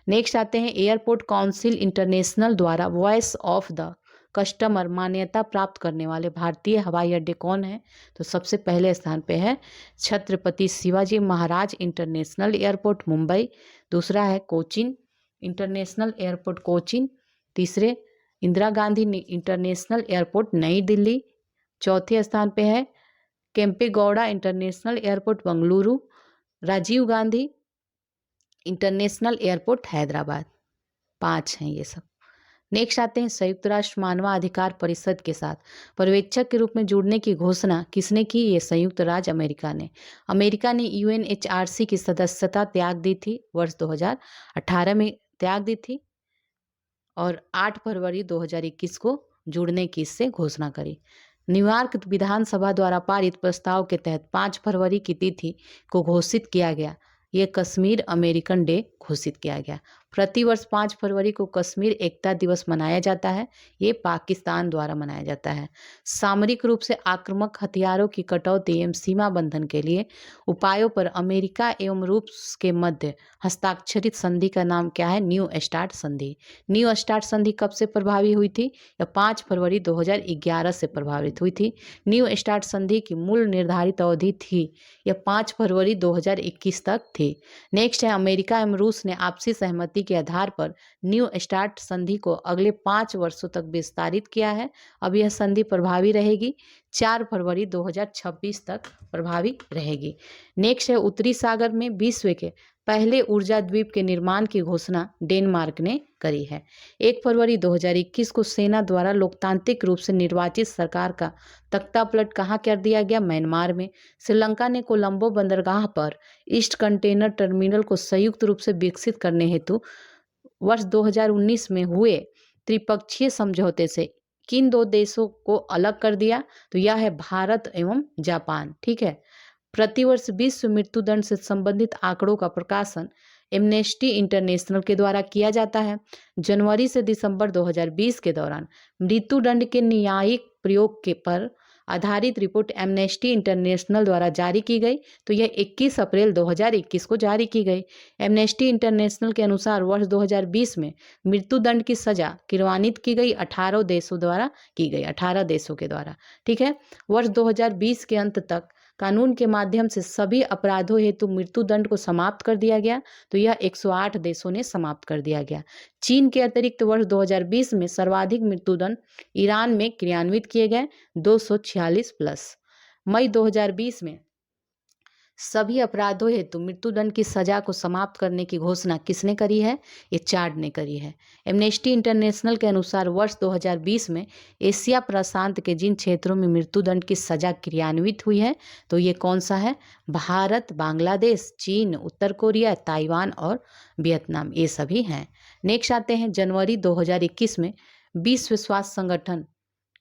नेक्स्ट आते हैं, एयरपोर्ट काउंसिल इंटरनेशनल द्वारा वॉइस ऑफ द कस्टमर मान्यता प्राप्त करने वाले भारतीय हवाई अड्डे कौन है? तो सबसे पहले स्थान पे है छत्रपति शिवाजी महाराज इंटरनेशनल एयरपोर्ट मुंबई। दूसरा है कोचिन इंटरनेशनल एयरपोर्ट कोचिन। तीसरे इंदिरा गांधी इंटरनेशनल एयरपोर्ट नई दिल्ली। चौथे स्थान पे है Kempegowda international airport Bengaluru. Rajiv Gandhi international airport Hyderabad. 5 हैं ये सब। नेक्स्ट आते हैं, संयुक्त राष्ट्र मानवाधिकार परिषद के साथ पर्यवेक्षक के रूप में जुड़ने की घोषणा किसने की? ये संयुक्त राज्य अमेरिका ने। अमेरिका ने UNHRC की सदस्यता त्याग दी थी, वर्ष 2018 में त्याग दी थी, और 8 फरवरी 2021 को जुड़ने की इससे घोषणा करी। न्यूयॉर्क विधानसभा द्वारा पारित प्रस्ताव के तहत 5 फरवरी की तिथि को घोषित किया गया। ये कश्मीर अमेरिकन डे घोषित किया गया। प्रतिवर्ष 5 फरवरी को कश्मीर एकता दिवस मनाया जाता है। ये पाकिस्तान द्वारा मनाया जाता है। सामरिक रूप से आक्रामक हथियारों की कटौती एवं सीमा बंधन के लिए उपायों पर अमेरिका एवं रूस के मध्य हस्ताक्षरित संधि का नाम क्या है? न्यू स्टार्ट संधि। न्यू स्टार्ट संधि कब से प्रभावी हुई थी? यह 5 फरवरी 2011 से प्रभावित हुई थी। न्यू स्टार्ट संधि की मूल निर्धारित अवधि थी, यह 5 फरवरी 2021 तक थी। नेक्स्ट है, अमेरिका एवं रूस ने आपसी सहमति के आधार पर न्यू स्टार्ट संधि को अगले 5 वर्षों तक विस्तारित किया है। अब यह संधि प्रभावी रहेगी, 4 फरवरी 2026 तक प्रभावी रहेगी। नेक्स्ट है, उत्तरी सागर में विश्व के पहले ऊर्जा द्वीप के निर्माण की घोषणा डेनमार्क ने करी है। 1 फरवरी 2021 को सेना द्वारा लोकतांत्रिक रूप से निर्वाचित सरकार का तख्तापलट कहाँ कर दिया गया? म्यांमार में। श्रीलंका ने कोलंबो बंदरगाह पर ईस्ट कंटेनर टर्मिनल को संयुक्त रूप से विकसित करने हेतु वर्ष 2019 में हुए त्रिपक्षीय समझौते से किन 2 देशों को अलग कर दिया? तो यह है भारत एवं जापान, ठीक है। प्रतिवर्ष विश्व मृत्युदंड से संबंधित आंकड़ों का प्रकाशन एमनेस्टी इंटरनेशनल के द्वारा किया जाता है। जनवरी से दिसंबर 2020 के दौरान मृत्युदंड के न्यायिक प्रयोग के पर आधारित रिपोर्ट एमनेस्टी इंटरनेशनल द्वारा जारी की गई। तो यह 21 अप्रैल 2021 को जारी की गई। एमनेस्टी इंटरनेशनल के अनुसार वर्ष 2020 में मृत्युदंड की सजा क्रियान्वित की गई 18 देशों द्वारा की गई, 18 देशों के द्वारा, ठीक है। वर्ष 2020 के अंत तक कानून के माध्यम से सभी अपराधों हेतु मृत्युदंड को समाप्त कर दिया गया। तो यह 108 देशों ने समाप्त कर दिया गया। चीन के अतिरिक्त वर्ष 2020 में सर्वाधिक मृत्युदंड ईरान में क्रियान्वित किए गए, 246 प्लस। मई 2020 में सभी अपराधों हेतु मृत्युदंड की सजा को समाप्त करने की घोषणा किसने करी है? ये चाड ने करी है। एमनेस्टी इंटरनेशनल के अनुसार वर्ष 2020 में एशिया प्रशांत के जिन क्षेत्रों में मृत्युदंड की सजा क्रियान्वित हुई है, तो ये कौन सा है? भारत, बांग्लादेश, चीन, उत्तर कोरिया, ताइवान और वियतनाम, ये सभी हैं। नेक्स्ट आते हैं जनवरी 2021 में विश्व स्वास्थ्य संगठन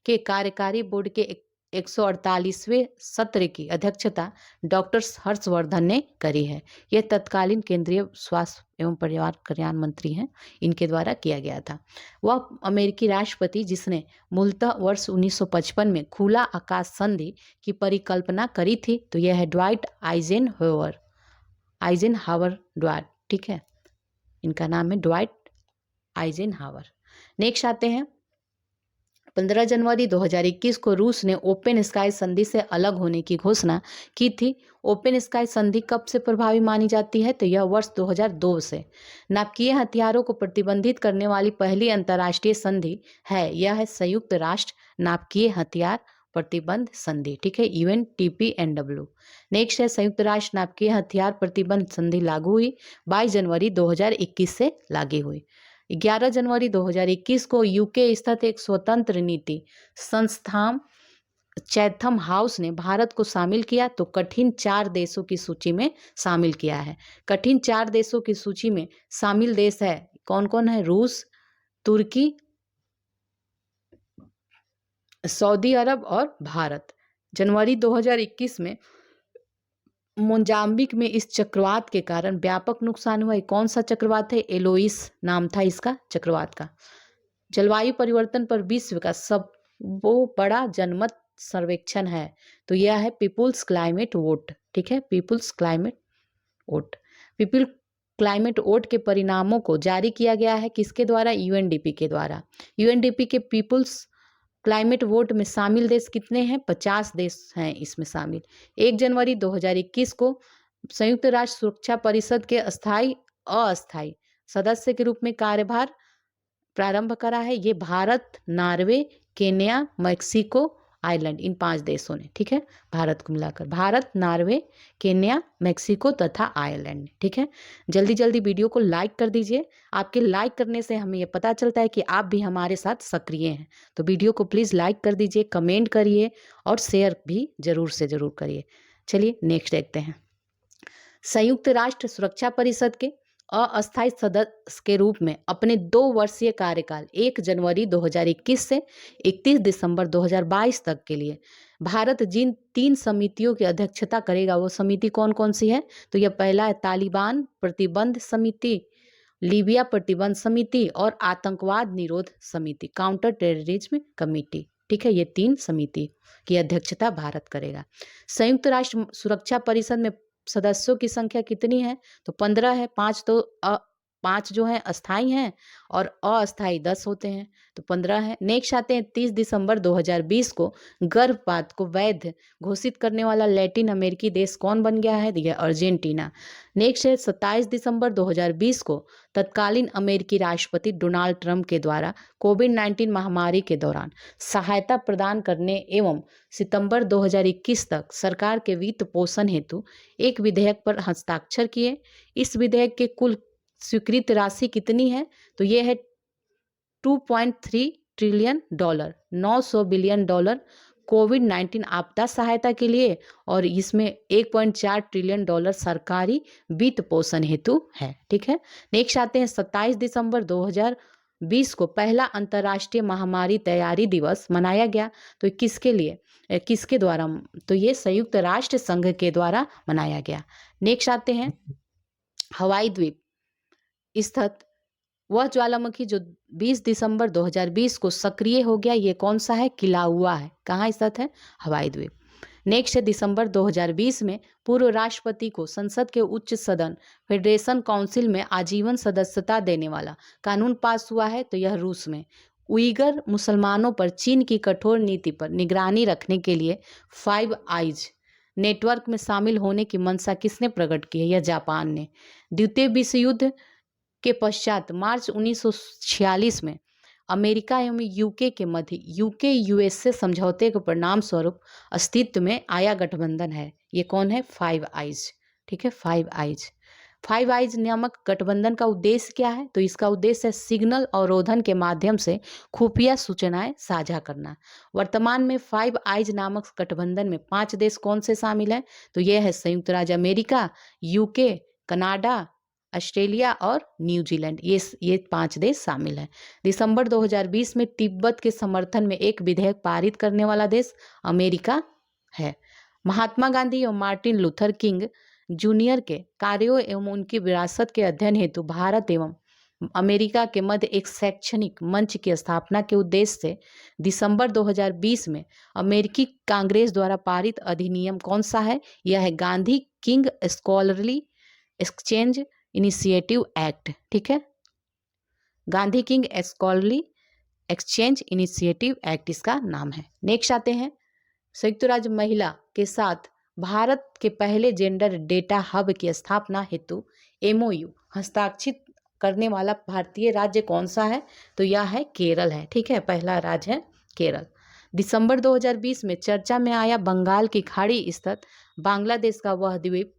के कार्यकारी बोर्ड के 148वें सत्र की अध्यक्षता डॉक्टर हर्षवर्धन ने करी है। यह तत्कालीन केंद्रीय स्वास्थ्य एवं परिवार कल्याण मंत्री हैं, इनके द्वारा किया गया था। वह अमेरिकी राष्ट्रपति जिसने मूलतः वर्ष 1955 में खुला आकाश संधि की परिकल्पना करी थी, तो यह है ड्वाइट आइजेनहावर ड्वाइट, ठीक है, इनका नाम है ड्वाइट आइजेनहावर। नेक्स्ट आते हैं 15 जनवरी 2021 को रूस ने ओपन स्काई संधि से अलग होने की घोषणा की थी। ओपन स्काई संधि कब से प्रभावी मानी जाती है? तो यह वर्ष 2002 से। नाभिकीय हथियारों को प्रतिबंधित करने वाली पहली अंतर्राष्ट्रीय संधि है, यह है संयुक्त राष्ट्र नाभिकीय हथियार प्रतिबंध संधि, ठीक है, UNTPNW। नेक्स्ट है संयुक्त राष्ट्र नाभिकीय हथियार प्रतिबंध संधि लागू हुई 22 जनवरी 2021 से लागू हुई। 11 जनवरी 2021 को यूके स्थित एक स्वतंत्र नीति संस्थान चैथम हाउस ने भारत को शामिल किया, तो कठिन 4 देशों की सूची में शामिल किया है। कठिन 4 देशों की सूची में शामिल देश है, कौन कौन है? रूस, तुर्की, सऊदी अरब और भारत। जनवरी 2021 में मोजाम्बिक में इस चक्रवात के कारण व्यापक नुकसान हुआ। कौन सा चक्रवात है? एलोइस नाम था इसका चक्रवात का। जलवायु परिवर्तन पर विश्व का सब वो बड़ा जनमत सर्वेक्षण है, तो यह है पीपुल्स क्लाइमेट वोट, ठीक है, people's climate vote. People climate vote के परिणामों को जारी किया गया है किसके द्वारा? यूएनडीपी के द्वारा। यूएनडीपी के पीपुल्स क्लाइमेट वोट में शामिल देश कितने हैं? 50 देश हैं इसमें शामिल। 1 जनवरी 2021 को संयुक्त राष्ट्र सुरक्षा परिषद के अस्थायी सदस्य के रूप में कार्यभार प्रारंभ करा है। ये Bharat, Norway, Kenya, Mexico, Ireland, इन 5 देशों ने, ठीक है, भारत को मिलाकर भारत, नॉर्वे, केन्या, मैक्सिको तथा आयरलैंड ने, ठीक है। जल्दी जल्दी वीडियो को लाइक कर दीजिए। आपके लाइक करने से हमें ये पता चलता है कि आप भी हमारे साथ सक्रिय हैं, तो वीडियो को प्लीज़ लाइक कर दीजिए, कमेंट करिए और शेयर भी जरूर से जरूर करिए। चलिए नेक्स्ट देखते हैं। संयुक्त राष्ट्र सुरक्षा परिषद के अस्थायी सदस्य के रूप में अपने 2 वर्षीय कार्यकाल 1 जनवरी 2021 से 31 दिसंबर 2022 तक के लिए भारत जिन 3 समितियों की अध्यक्षता करेगा, वो समिति कौन कौन सी है? तो यह पहला है तालिबान प्रतिबंध समिति, लीबिया प्रतिबंध समिति और आतंकवाद निरोध समिति, काउंटर टेररिज्म कमेटी, ठीक है, ये 3 समिति की अध्यक्षता भारत करेगा। संयुक्त राष्ट्र सुरक्षा परिषद में सदस्यों की संख्या कितनी है? तो 15 है। 5 जो है अस्थाई हैं और अस्थाई 10 होते हैं, तो 15 है। नेक्स्ट आते हैं 30 दिसंबर 2020 को गर्भपात को वैध घोषित करने वाला लैटिन अमेरिकी देश कौन बन गया है? यह अर्जेंटीना। नेक्स्ट है 27 दिसंबर 2020 को तत्कालीन अमेरिकी राष्ट्रपति डोनाल्ड ट्रंप के द्वारा कोविड-19 महामारी के दौरान सहायता प्रदान करने एवं सितंबर 2021 तक सरकार के वित्त पोषण हेतु एक विधेयक पर हस्ताक्षर किए। इस विधेयक के कुल स्वीकृत राशि कितनी है? तो ये है $2.3 ट्रिलियन, 900 बिलियन डॉलर कोविड-19 आपदा सहायता के लिए, और इसमें $1.4 ट्रिलियन सरकारी वित्त पोषण हेतु है, ठीक है। नेक्स्ट आते हैं 27 दिसंबर 2020 को पहला अंतर्राष्ट्रीय महामारी तैयारी दिवस मनाया गया, तो किसके लिए, किसके द्वारा? तो ये संयुक्त राष्ट्र संघ के द्वारा मनाया गया। नेक्स्ट आते हैं हवाई द्वीप स्थित वह ज्वालामुखी जो 20 दिसंबर 2020 को सक्रिय हो गया, ये कौन सा है? किलाउआ है। कहाँ स्थित है? हवाई द्वीप। नेक्स्ट है दिसंबर 2020 में पूर्व राष्ट्रपति को संसद के उच्च सदन फेडरेशन काउंसिल में आजीवन सदस्यता देने वाला कानून पास हुआ है, तो यह रूस में। उइगर मुसलमानों पर चीन की कठोर नीति पर निगरानी रखने के लिए 5 आइज नेटवर्क में शामिल होने की मंशा किसने प्रकट की है? यह जापान ने। द्वितीय विश्व युद्ध के पश्चात मार्च 1946 में अमेरिका एवं यूके के मध्य यूके यूएसए समझौते के परिणाम स्वरूप अस्तित्व में आया गठबंधन है। ये कौन है? Five eyes. ठीक है, फाइव आइज। फाइव आइज नामक गठबंधन का उद्देश्य क्या है? तो इसका उद्देश्य है सिग्नल अवरोधन के माध्यम से खुफिया सूचनाएं साझा करना। वर्तमान में फाइव आइज नामक गठबंधन में 5 देश कौन से शामिल हैं? तो ये है संयुक्त राज्य अमेरिका, यूके, कनाडा, ऑस्ट्रेलिया और न्यूजीलैंड। ये 5 देश शामिल हैं। दिसंबर 2020 में तिब्बत के समर्थन में एक विधेयक पारित करने वाला देश अमेरिका है। महात्मा गांधी और मार्टिन लूथर किंग जूनियर के कार्यों एवं उनकी विरासत के अध्ययन हेतु भारत एवं अमेरिका के मध्य एक शैक्षणिक मंच की स्थापना के उद्देश्य से दिसंबर 2020 में अमेरिकी कांग्रेस द्वारा पारित अधिनियम कौन सा है? यह है Gandhi king scholarly exchange initiative act. ठीक है, Gandhi king scholarly exchange initiative act इसका नाम है। नेक्स्ट आते हैं, संयुक्त राज्य महिला के साथ भारत के पहले जेंडर डेटा हब की स्थापना हेतु एमओयू हस्ताक्षरित करने वाला भारतीय राज्य कौन सा है? तो यह है केरल है। ठीक है, पहला राज्य है केरल। दिसंबर 2020 में चर्चा में आया बंगाल की खाड़ी स्थित बांग्लादेश का वह द्वीप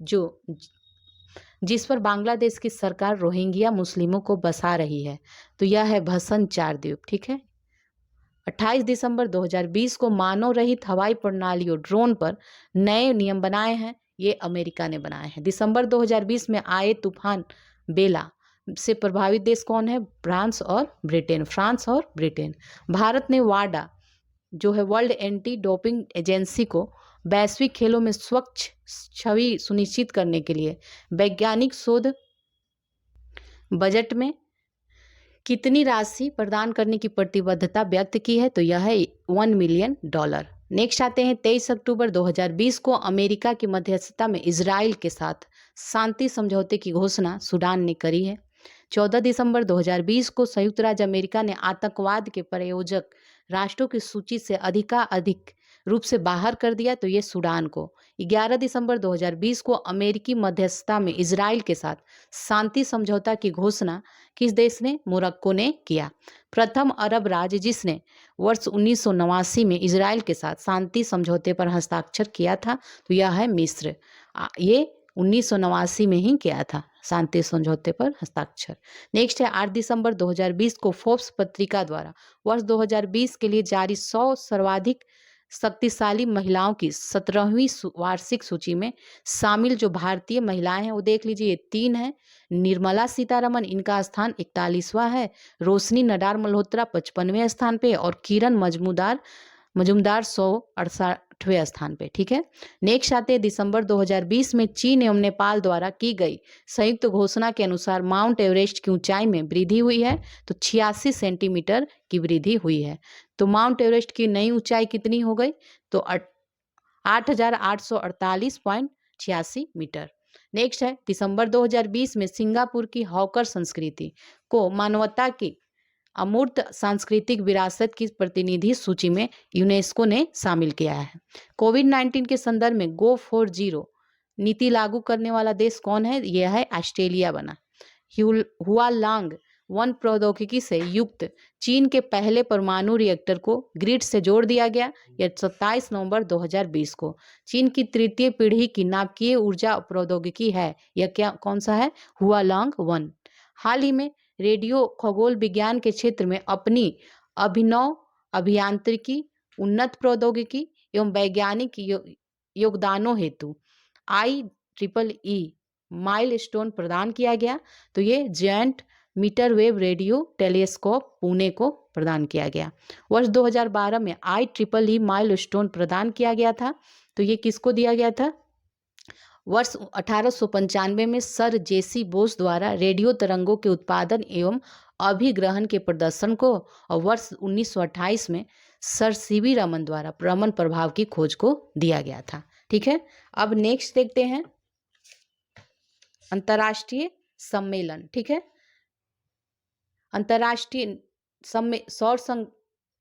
जिस पर बांग्लादेश की सरकार रोहिंग्या मुस्लिमों को बसा रही है, तो यह है भसन चार द्वीप। ठीक है, 28 दिसंबर 2020 को मानव रहित हवाई प्रणालियों ड्रोन पर नए नियम बनाए हैं। ये अमेरिका ने बनाए हैं। दिसंबर 2020 में आए तूफान बेला से प्रभावित देश कौन है? फ्रांस और ब्रिटेन। भारत ने वाडा जो है वर्ल्ड एंटी डोपिंग एजेंसी को वैश्विक खेलों में स्वच्छ छवि सुनिश्चित करने के लिए वैज्ञानिक शोध बजट में कितनी राशि प्रदान करने की प्रतिबद्धता व्यक्त की है? तो यह है $1 मिलियन। नेक्स्ट आते हैं, 23 अक्टूबर 2020 को अमेरिका की मध्यस्थता में इजराइल के साथ शांति समझौते की घोषणा सूडान ने करी है। 14 दिसंबर 2020 को संयुक्त राज्य अमेरिका ने आतंकवाद के प्रायोजक राष्ट्रों की सूची से अधिक रूप से बाहर कर दिया, तो ये सूडान को। 11 दिसंबर 2020 को अमेरिकी मध्यस्थता में इजराइल के साथ शांति समझौता की घोषणा किस देश ने? मोरक्को ने किया। प्रथम अरब राज्य जिसने वर्ष 1989 में इजराइल के साथ शांति समझौते पर हस्ताक्षर किया था, तो यह है मिस्र। ये 1989 में ही किया था शांति समझौते पर हस्ताक्षर। नेक्स्ट है, 8 दिसंबर 2020 को फोर्ब्स पत्रिका द्वारा वर्ष 2020 के लिए जारी 100 सर्वाधिक शक्तिशाली महिलाओं की 17वीं वार्षिक सूची में शामिल जो भारतीय महिलाएं हैं वो देख लीजिए, ये 3 हैं। निर्मला सीतारमन, इनका स्थान 41वां है। रोशनी नडार मल्होत्रा 55वें स्थान पे और किरण मजूमदार 168वें स्थान पे। ठीक है, नेक्स्ट आते हैं, दिसंबर 2020 में चीन एवं नेपाल द्वारा की गई संयुक्त घोषणा के अनुसार माउंट एवरेस्ट की ऊंचाई में वृद्धि हुई है, तो 86 सेंटीमीटर की वृद्धि हुई है। तो माउंट एवरेस्ट की नई ऊंचाई कितनी हो गई? तो 8,848.86 मीटर। नेक्स्ट है, दिसंबर 2020 में सिंगापुर की हॉकर संस्कृति को मानवता की अमूर्त सांस्कृतिक विरासत की प्रतिनिधि सूची में यूनेस्को ने शामिल किया है। कोविड-19 के संदर्भ में गो फॉर जीरो नीति लागू करने वाला देश कौन है? यह है ऑस्ट्रेलिया बना। हुआलांग 1 प्रौद्योगिकी से युक्त चीन के पहले परमाणु रिएक्टर को ग्रिड से जोड़ दिया गया। यह 27 नवंबर 2020 को। चीन की तृतीय पीढ़ी की नाभिकीय ऊर्जा प्रौद्योगिकी है, यह कौन सा है? हुआलांग 1। हाल ही में रेडियो खगोल विज्ञान के क्षेत्र में अपनी अभिनव अभियांत्रिकी, उन्नत प्रौद्योगिकी एवं वैज्ञानिक योगदानों हेतु IEEE माइलस्टोन प्रदान किया गया। तो ये giant metrewave radio telescope Pune को प्रदान किया गया। वर्ष 2012 में IEEE माइलस्टोन प्रदान किया गया था, तो ये किसको दिया गया था? वर्ष 1895 में सर जेसी बोस द्वारा रेडियो तरंगों के उत्पादन एवं अभिग्रहण के प्रदर्शन को, और वर्ष 1928 में सर सीवी रमन द्वारा रमन प्रभाव की खोज को दिया गया था। ठीक है, अब नेक्स्ट देखते हैं अंतर्राष्ट्रीय सम्मेलन। ठीक है, अंतर्राष्ट्रीय सौर संघ,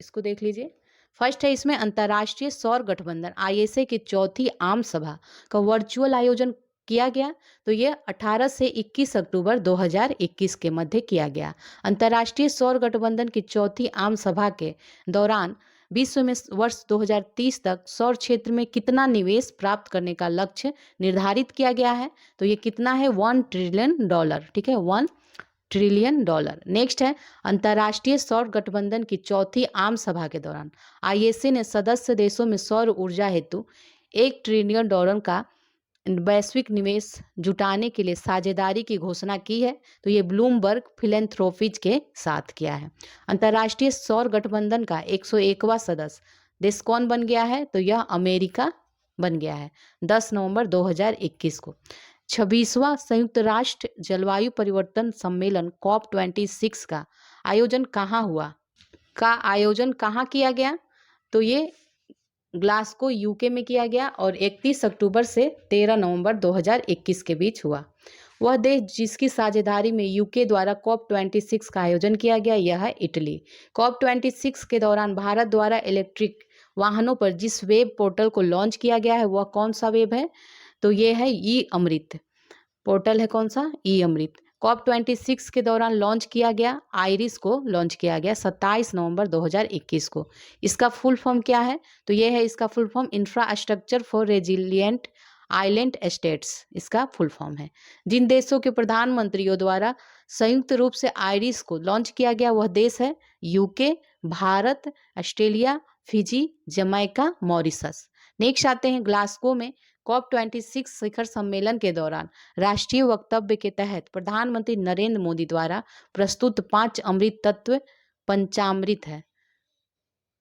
इसको देख लीजिए। फर्स्ट है इसमें अंतर्राष्ट्रीय सौर गठबंधन ISA की 4थी आम सभा का वर्चुअल आयोजन किया गया? तो ये 18 से 21 अक्टूबर 2021 के मध्य किया गया। अंतर्राष्ट्रीय सौर गठबंधन की चौथी आम सभा के दौरान विश्व में वर्ष 2030 तक सौर क्षेत्र में कितना निवेश प्राप्त करने का लक्ष्य निर्धारित किया गया है? तो ये कितना है? $1 ट्रिलियन। ठीक है, $1 ट्रिलियन। नेक्स्ट है, अंतर्राष्ट्रीय सौर गठबंधन की चौथी आम सभा के दौरान आईएसए ने सदस्य देशों में सौर ऊर्जा हेतु $1 ट्रिलियन का वैश्विक निवेश जुटाने के लिए साझेदारी की घोषणा की है। तो ये ब्लूमबर्ग फिलेंथ्रोपीज के साथ किया है। अंतर्राष्ट्रीय सौर गठबंधन का 101वां सदस्य देश कौन बन गया है? तो यह अमेरिका बन गया है 10 नवंबर 2021 को। 26वां संयुक्त राष्ट्र जलवायु परिवर्तन सम्मेलन COP26 का आयोजन कहाँ किया गया? तो ये ग्लासगो यूके में किया गया और 31 अक्टूबर से 13 नवंबर 2021 के बीच हुआ। वह देश जिसकी साझेदारी में यूके द्वारा COP26 का आयोजन किया गया यह है इटली। COP26 के दौरान भारत द्वारा इलेक्ट्रिक वाहनों पर जिस वेब पोर्टल को लॉन्च किया गया है वह कौन सा वेब है? तो ये है ई अमृत पोर्टल है। कौन सा? ई अमृत। COP26 के दौरान लॉन्च किया गया आइरिस को लॉन्च किया गया 27 नवंबर 2021 को। इसका फुल फॉर्म क्या है? तो ये है इसका full form infrastructure for resilient island states, इसका फुल फॉर्म है। जिन देशों के प्रधानमंत्रियों द्वारा संयुक्त रूप से आइरिस को लॉन्च किया गया वह देश है UK, Bharat, Australia, Fiji, Jamaica, Mauritius. Next आते हैं ग्लासगो में COP26 शिखर सम्मेलन के दौरान राष्ट्रीय वक्तव्य के तहत प्रधानमंत्री नरेंद्र मोदी द्वारा प्रस्तुत 5 अमृत तत्व पंचामृत है।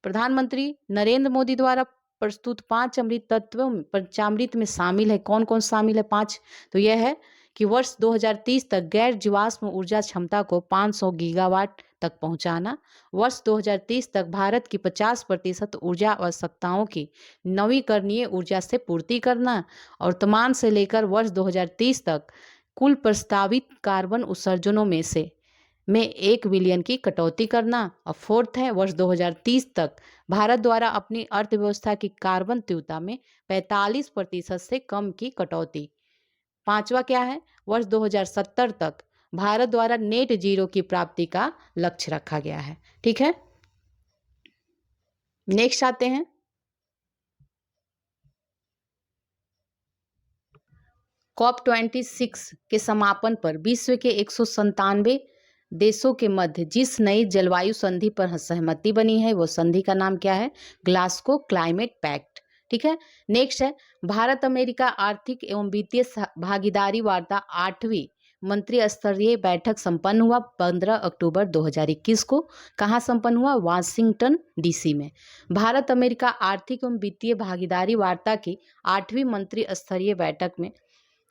प्रधानमंत्री नरेंद्र मोदी द्वारा प्रस्तुत 5 अमृत तत्व पंचामृत में शामिल है। कौन कौन शामिल है 5? तो यह है कि वर्ष 2030 तक गैर जीवाश्म ऊर्जा क्षमता को 500 गीगावाट तक पहुंचाना, वर्ष 2030 तक भारत की 50% ऊर्जा आवश्यकताओं की नवीकरणीय ऊर्जा से पूर्ति करना और वर्तमान से लेकर वर्ष 2030 तक कुल प्रस्तावित कार्बन उत्सर्जनों में 1 बिलियन की कटौती करना और फोर्थ है वर्ष 2030 तक भारत द्वारा अपनी अर्थव्यवस्था की कार्बन तीव्रता में 45% से कम की कटौती। पांचवा क्या है? वर्ष 2070 तक भारत द्वारा नेट जीरो की प्राप्ति का लक्ष्य रखा गया है। ठीक है, नेक्स्ट आते हैं COP26 के समापन पर विश्व के 197 देशों के मध्य जिस नई जलवायु संधि पर सहमति बनी है वो संधि का नाम क्या है? Glasgow climate pact. ठीक है, नेक्स्ट है भारत अमेरिका आर्थिक एवं वित्तीय भागीदारी वार्ता 8वीं मंत्री स्तरीय बैठक संपन्न हुआ 15 अक्टूबर 2021 को। कहाँ संपन्न हुआ? वाशिंगटन डीसी में। भारत अमेरिका आर्थिक एवं वित्तीय भागीदारी वार्ता की 8वीं मंत्री स्तरीय बैठक में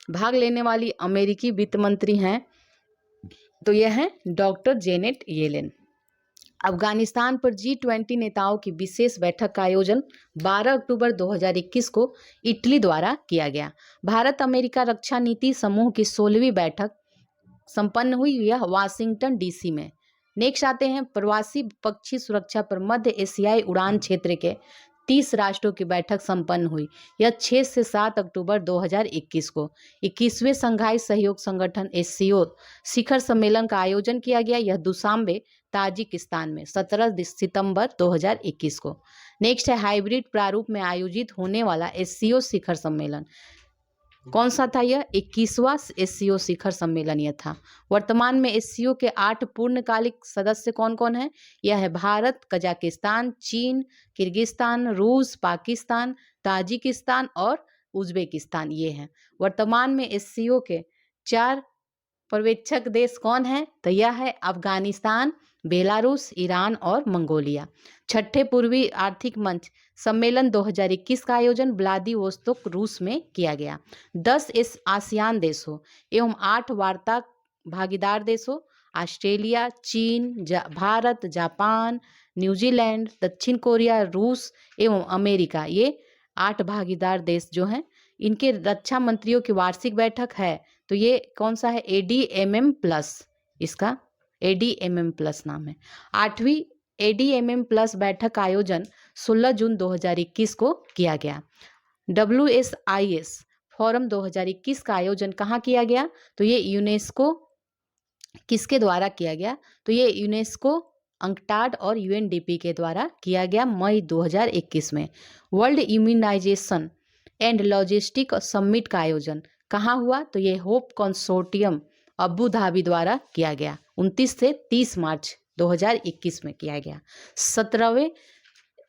भाग लेने वाली अमेरिकी वित्त मंत्री हैं तो यह है डॉक्टर जेनेट येलेन। अफगानिस्तान पर G20 नेताओं की विशेष बैठक का आयोजन 12 अक्टूबर 2021 को इटली द्वारा किया गया। भारत अमेरिका रक्षा नीति समूह की 16वीं बैठक संपन्न हुई यह वाशिंगटन डीसी में। नेक्स्ट आते हैं प्रवासी पक्षी सुरक्षा पर मध्य एशियाई उड़ान क्षेत्र के 30 राष्ट्रों की बैठक संपन्न हुई। यह 6 से 7 अक्टूबर 2021 को 21वें संघाई सहयोग संगठन SCO शिखर सम्मेलन का आयोजन किया गया। यह दुशांबे ताजिकिस्तान में 17 सितंबर 2021 को। नेक्स्ट है हाइब्रिड प्रारूप में आयोजित होने वाला SCO शिखर सम्मेलन। कौन सा था यह? 21वां SCO शिखर सम्मेलन यह था। वर्तमान में SCO के 8 पूर्णकालिक सदस्य कौन कौन है? यह है भारत, कजाकिस्तान, चीन, किर्गिस्तान, रूस, पाकिस्तान, ताजिकिस्तान और उज्बेकिस्तान ये हैं। वर्तमान में SCO के 4 पर्यवेक्षक देश कौन है? तो यह है अफगानिस्तान, बेलारूस, ईरान और मंगोलिया। छठे पूर्वी आर्थिक मंच सम्मेलन 2021 का आयोजन व्लादिवोस्तोक रूस में किया गया। 10 आसियान देशों एवं 8 वार्ता भागीदार देशों ऑस्ट्रेलिया, चीन, भारत, जापान, न्यूजीलैंड, दक्षिण कोरिया, रूस एवं अमेरिका ये 8 भागीदार देश जो हैं इनके रक्षा मंत्रियों की वार्षिक बैठक है। तो ये कौन सा है? ADMM+, इसका ADMM+ नाम है। 8वीं ADMM+ बैठक का आयोजन 16 जून 2021 को किया गया। WSIS फोरम 2021 का आयोजन कहाँ किया गया? तो ये यूनेस्को किसके द्वारा किया गया? तो ये यूनेस्को, अंकटाड और यूएनडीपी के द्वारा किया गया मई 2021 में। World immunisation and logistic summit का आयोजन कहाँ हुआ? तो ये होप कंसोर्टियम अबू धाबी द्वारा किया गया 29 से 30 मार्च 2021 में किया गया। 17वें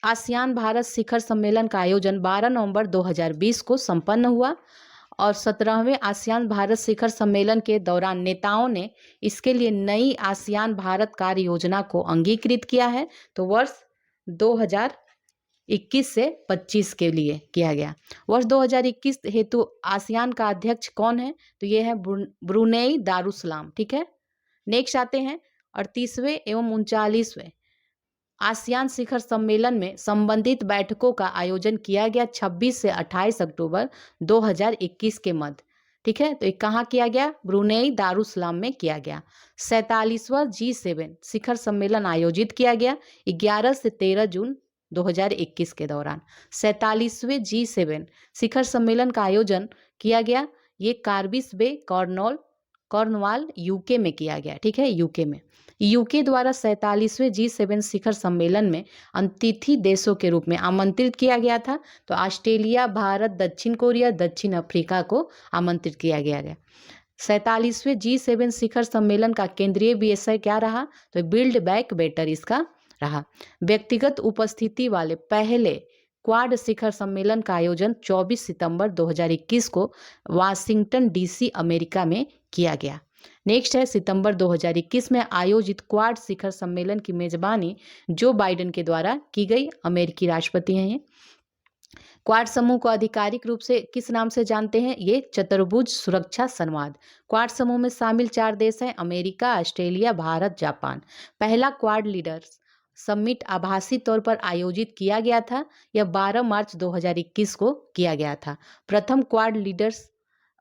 आसियान भारत शिखर सम्मेलन का आयोजन 12 नवंबर 2020 को संपन्न हुआ और 17वें आसियान भारत शिखर सम्मेलन के दौरान नेताओं ने इसके लिए नई आसियान भारत कार्य योजना को अंगीकृत किया है। तो वर्ष 2021 से 25 के लिए किया गया। वर्ष 2021 हेतु आसियान का अध्यक्ष कौन है? तो ये है ब्रुनेई दारुसलाम। ठीक है, नेक्स्ट आते हैं 38वें एवं 39वें आसियान शिखर सम्मेलन में संबंधित बैठकों का आयोजन किया गया 26 से 28 अक्टूबर 2021 के मध्य। ठीक है, तो ये कहाँ किया गया? ब्रुनेई दारुसलाम में किया गया। 47वां G7 शिखर सम्मेलन आयोजित किया गया 11 से 13 जून 2021 के दौरान। 47वें G7 शिखर सम्मेलन का आयोजन किया गया, ये कार्बिस बे कॉर्नवाल यूके में किया गया। ठीक है, यूके में। यूके द्वारा 47वें G7 शिखर सम्मेलन में अतिथि देशों के रूप में आमंत्रित किया गया था। तो ऑस्ट्रेलिया, भारत, दक्षिण कोरिया, दक्षिण अफ्रीका को आमंत्रित किया गया। 47वें G7 शिखर सम्मेलन का केंद्रीय विषय क्या रहा? तो बिल्ड बैक बेटर इसका रहा। व्यक्तिगत उपस्थिति वाले पहले क्वाड शिखर सम्मेलन का आयोजन 24 सितंबर 2021 को वाशिंगटन DC अमेरिका में किया गया। नेक्स्ट है सितंबर 2021 में आयोजित क्वाड शिखर सम्मेलन की मेजबानी जो बाइडेन के द्वारा की गई। अमेरिकी राष्ट्रपति हैं ये। क्वाड समूह को आधिकारिक रूप से किस नाम से जानते हैं? ये चतुर्भुज सुरक्षा संवाद। क्वाड समूह में शामिल 4 देश हैं, अमेरिका, ऑस्ट्रेलिया, भारत, जापान। पहला क्वाड लीडर्स समिट आभासी तौर पर आयोजित किया गया था। यह 12 मार्च 2021 को किया गया था। प्रथम क्वाड लीडर्स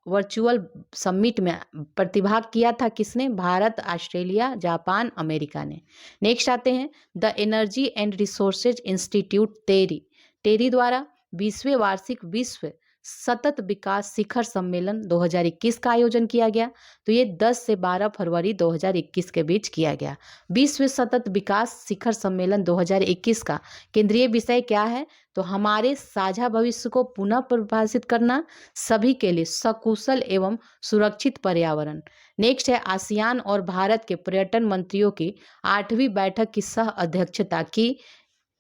वर्चुअल समिट में प्रतिभाग किया था किसने? भारत, ऑस्ट्रेलिया, जापान, अमेरिका ने। नेक्स्ट आते हैं the energy and resources institute TERI द्वारा 20वें वार्षिक विश्व सतत विकास शिखर सम्मेलन 2021 का आयोजन किया गया। तो ये 10 से 12 फरवरी 2021 के बीच किया गया। विश्व सतत विकास शिखर सम्मेलन 2021 का केंद्रीय विषय क्या है? तो हमारे साझा भविष्य को पुनः परिभाषित करना, सभी के लिए सकुशल एवं सुरक्षित पर्यावरण। नेक्स्ट है आसियान और भारत के पर्यटन मंत्रियों की 8वीं बैठक की सह अध्यक्षता की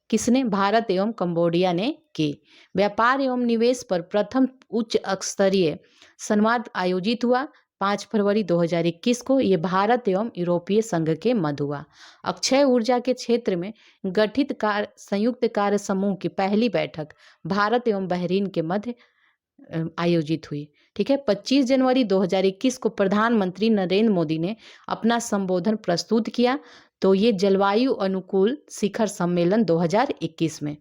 किसने? भारत एवं कंबोडिया ने की। व्यापार एवं निवेश पर प्रथम उच्च स्तरीय संवाद आयोजित हुआ 5 फरवरी 2021 को। ये भारत एवं यूरोपीय संघ के मध्य हुआ। अक्षय ऊर्जा के क्षेत्र में गठित संयुक्त कार्य समूह की पहली बैठक भारत एवं बहरीन के मध्य आयोजित हुई। ठीक है, 25 जनवरी 2021 को प्रधानमंत्री नरेंद्र मोदी ने अपना संबोधन प्रस्तुत किया। तो ये जलवायु अनुकूल शिखर सम्मेलन 2021 में,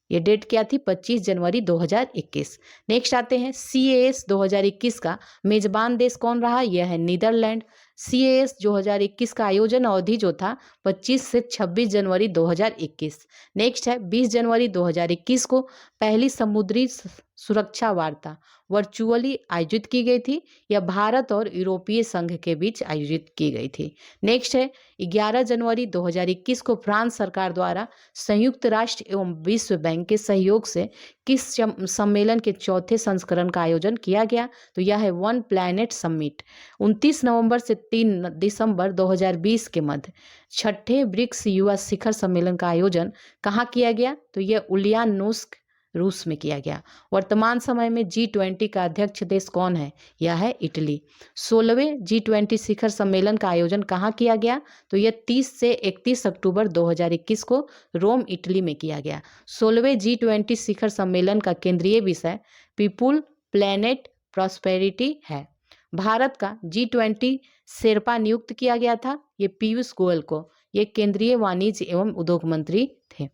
ये डेट क्या थी? 25 जनवरी 2021। नेक्स्ट आते हैं CAS 2021 का मेजबान देश कौन रहा? यह है नीदरलैंड। CAS 2021 का आयोजन अवधि जो था 25 से 26 जनवरी 2021। नेक्स्ट है 20 जनवरी 2021 को पहली समुद्री सुरक्षा वार्ता वर्चुअली आयोजित की गई थी। यह भारत और यूरोपीय संघ के बीच आयोजित की गई थी। नेक्स्ट है 11 जनवरी 2021 को फ्रांस सरकार द्वारा संयुक्त राष्ट्र एवं विश्व बैंक के सहयोग से किस सम्मेलन के चौथे संस्करण का आयोजन किया गया? तो यह है वन प्लैनेट समिट। 29 नवंबर से 3 दिसंबर 2020 के मध्य 6ठे ब्रिक्स युवा शिखर सम्मेलन का आयोजन कहाँ किया गया? तो यह उलियानोस्क रूस में किया गया। वर्तमान समय में G20 का अध्यक्ष देश कौन है? यह है इटली। 16वें G20 शिखर सम्मेलन का आयोजन कहाँ किया गया? तो यह 30 से 31 अक्टूबर 2021 को रोम, इटली में किया गया। 16वें G20 शिखर सम्मेलन का केंद्रीय विषय पीपुल, प्लेनेट, प्रॉस्पेरिटी है। भारत का G20 शेरपा नियुक्त किया गया था, ये पीयूष गोयल को। ये केंद्रीय वाणिज्य एवं उद्योग मंत्री थे।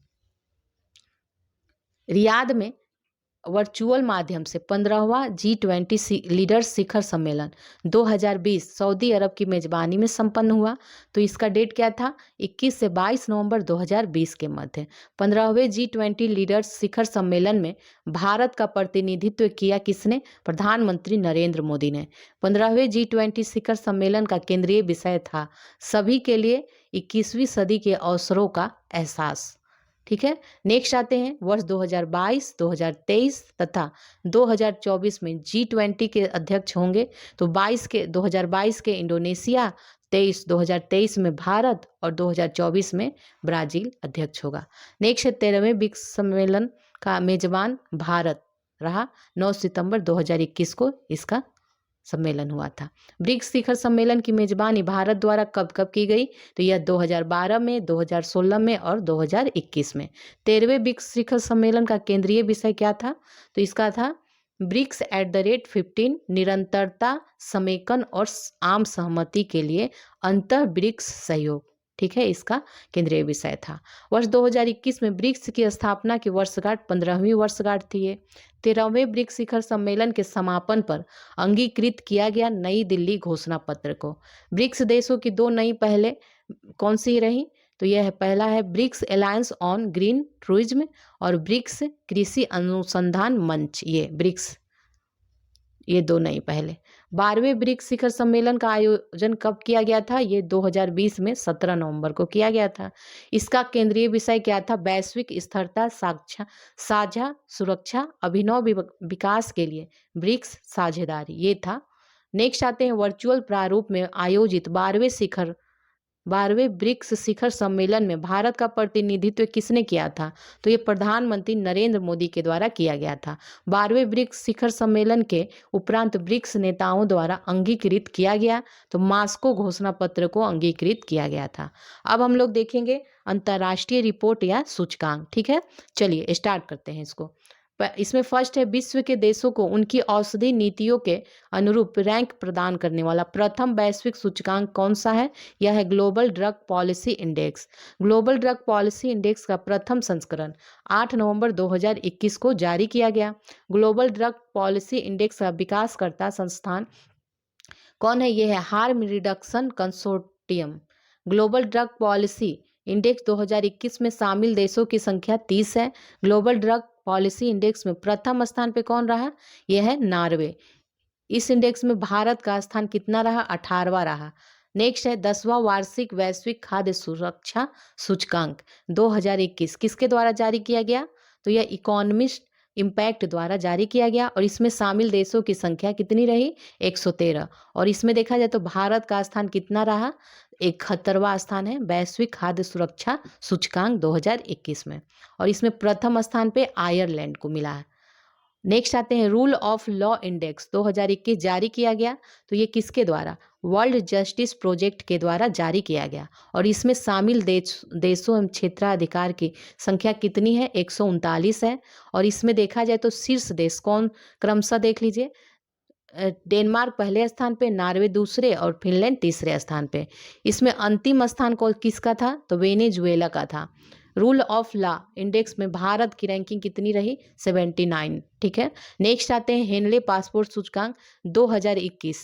रियाद में वर्चुअल माध्यम से 15वां G20 लीडर्स शिखर सम्मेलन 2020 सऊदी अरब की मेजबानी में संपन्न हुआ। तो इसका डेट क्या था? 21 से 22 नवंबर 2020 के मध्य। 15वें G20 लीडर्स शिखर सम्मेलन में भारत का प्रतिनिधित्व किया किसने? प्रधानमंत्री नरेंद्र मोदी ने। 15वें G20 शिखर सम्मेलन का केंद्रीय विषय था सभी के लिए 21वीं सदी के अवसरों का एहसास। ठीक है, नेक्स्ट आते हैं वर्ष 2022, 2023 तथा 2024 में G20 के अध्यक्ष होंगे। तो 2022 के इंडोनेशिया, 2023 में भारत और 2024 में ब्राजील अध्यक्ष होगा। नेक्स्ट है 13वें ब्रिक्स सम्मेलन का मेजबान भारत रहा। 9 सितंबर 2021 को इसका सम्मेलन हुआ था। ब्रिक्स शिखर सम्मेलन की मेजबानी भारत द्वारा कब कब की गई? तो यह 2012 में, 2016 में और 2021 में। 13वें ब्रिक्स शिखर सम्मेलन का केंद्रीय विषय क्या था? तो इसका था ब्रिक्स @15 निरंतरता, समेकन और आम सहमति के लिए अंतर ब्रिक्स सहयोग। ठीक है, इसका केंद्रीय विषय था। वर्ष 2021 में ब्रिक्स की स्थापना की वर्षगांठ 15वीं वर्षगांठ थी। 13वें ब्रिक्स शिखर सम्मेलन के समापन पर अंगीकृत किया गया नई दिल्ली घोषणा पत्र को। ब्रिक्स देशों की 2 नई पहले कौन सी रही? तो यह पहला है BRICS alliance on green tourism और ब्रिक्स कृषि अनुसंधान मंच। ये ब्रिक्स, ये 2 नई पहले। 12वें ब्रिक्स शिखर सम्मेलन का आयोजन कब किया गया था? ये 2020 में 17 नवंबर को किया गया था। इसका केंद्रीय विषय क्या था? वैश्विक स्थिरता, साझा सुरक्षा, अभिनव विकास के लिए ब्रिक्स साझेदारी, ये था। नेक्स्ट आते हैं वर्चुअल प्रारूप में आयोजित 12वें ब्रिक्स शिखर सम्मेलन में भारत का प्रतिनिधित्व किसने किया था? तो ये प्रधानमंत्री नरेंद्र मोदी के द्वारा किया गया था। 12वें ब्रिक्स शिखर सम्मेलन के उपरांत ब्रिक्स नेताओं द्वारा अंगीकृत किया गया, तो मास्को घोषणा पत्र को अंगीकृत किया गया था। अब हम लोग देखेंगे अंतर्राष्ट्रीय रिपोर्ट या सूचकांक। ठीक है, चलिए स्टार्ट करते हैं इसको। इसमें फर्स्ट है विश्व के देशों को उनकी औषधि नीतियों के अनुरूप रैंक प्रदान करने वाला प्रथम वैश्विक सूचकांक कौन सा है? यह है global drug policy index. Global drug policy index का प्रथम संस्करण 8 नवंबर 2021 को जारी किया गया। ग्लोबल ड्रग पॉलिसी इंडेक्स का विकासकर्ता संस्थान कौन है? यह है harm reduction consortium. Global drug policy index 2021 में शामिल देशों की संख्या 30 है। ग्लोबल ड्रग पॉलिसी इंडेक्स में प्रथम स्थान पे कौन रहा? यह है नॉर्वे। इस इंडेक्स में भारत का स्थान कितना रहा? 18वां रहा। नेक्स्ट है 10वां वार्षिक वैश्विक खाद्य सुरक्षा सूचकांक 2021 किसके द्वारा जारी किया गया? तो यह इकोनॉमिस्ट इम्पैक्ट द्वारा जारी किया गया और इसमें शामिल देशों की संख्या कितनी रही? 113। और इसमें देखा जाए तो भारत का स्थान कितना रहा? 71वां स्थान है वैश्विक खाद्य सुरक्षा सूचकांक 2021 में, और इसमें प्रथम स्थान पे आयरलैंड को मिला है। नेक्स्ट आते हैं रूल ऑफ लॉ इंडेक्स 2021 जारी किया गया, तो ये किसके द्वारा? वर्ल्ड जस्टिस प्रोजेक्ट के द्वारा जारी किया गया और इसमें शामिल देशों एवं क्षेत्राधिकार की संख्या कितनी है? 139 है। और इसमें देखा जाए तो शीर्ष देश कौन क्रमशः देख लीजिए, डेनमार्क पहले स्थान पे, नॉर्वे दूसरे और फिनलैंड तीसरे स्थान पे। इसमें अंतिम स्थान को किसका था? तो वेनेजुएला का था। रूल ऑफ लॉ इंडेक्स में भारत की रैंकिंग कितनी रही? 79। ठीक है, नेक्स्ट आते हैं हेनले पासपोर्ट सूचकांक 2021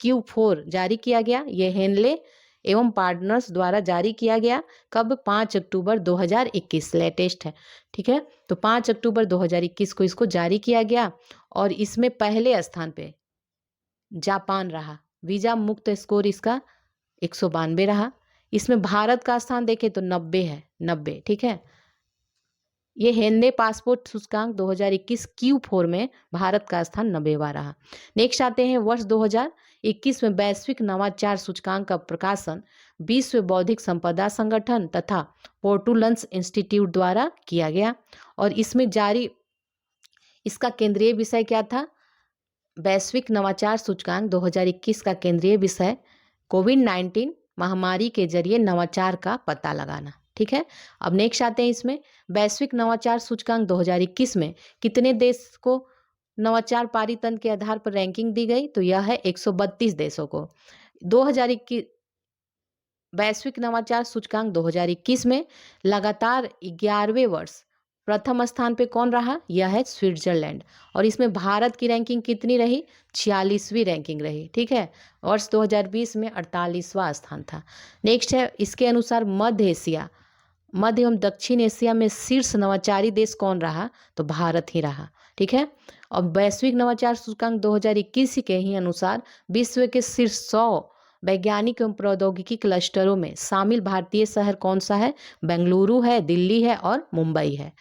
Q4 जारी किया गया। यह हेनले एवं पार्टनर्स द्वारा जारी किया गया। कब? 5 अक्टूबर 2021, लेटेस्ट है। ठीक है, तो 5 अक्टूबर 2021 को इसको जारी किया गया और इसमें पहले स्थान पे जापान रहा। वीजा मुक्त स्कोर इसका 192 रहा। इसमें भारत का स्थान देखें तो 90 है, 90। ठीक है, ये हेनले पासपोर्ट सूचकांक 2021 Q4 में भारत का स्थान 90वां रहा। नेक्स्ट आते हैं वर्ष 2021 में वैश्विक नवाचार सूचकांक का प्रकाशन विश्व बौद्धिक संपदा संगठन तथा पोर्टुलन्स इंस्टीट्यूट द्वारा किया गया और इसमें जारी इसका केंद्रीय विषय क्या था? वैश्विक नवाचार सूचकांक 2021 का केंद्रीय विषय कोविड-19 महामारी के जरिए नवाचार का पता लगाना। ठीक है, अब नेक्स्ट आते हैं इसमें वैश्विक नवाचार सूचकांक 2021 में कितने देश को नवाचार पारितंत्र के आधार पर रैंकिंग दी गई? तो यह है 132 देशों को। 2021 वैश्विक नवाचार सूचकांक 2021 में लगातार 11वें वर्ष प्रथम स्थान पे कौन रहा? यह है स्विट्जरलैंड। और इसमें भारत की रैंकिंग कितनी रही? 46वीं रैंकिंग रही। ठीक है, वर्ष 2020 में 48वां स्थान था। नेक्स्ट है, इसके अनुसार मध्य एवं दक्षिण एशिया में शीर्ष नवाचारी देश कौन रहा? तो भारत ही रहा। ठीक है, और वैश्विक नवाचार सूचकांक 2021 के ही अनुसार विश्व के शीर्ष 100 वैज्ञानिक एवं प्रौद्योगिकी क्लस्टरों में शामिल भारतीय शहर कौन सा है? बेंगलुरु है, दिल्ली है और मुंबई है।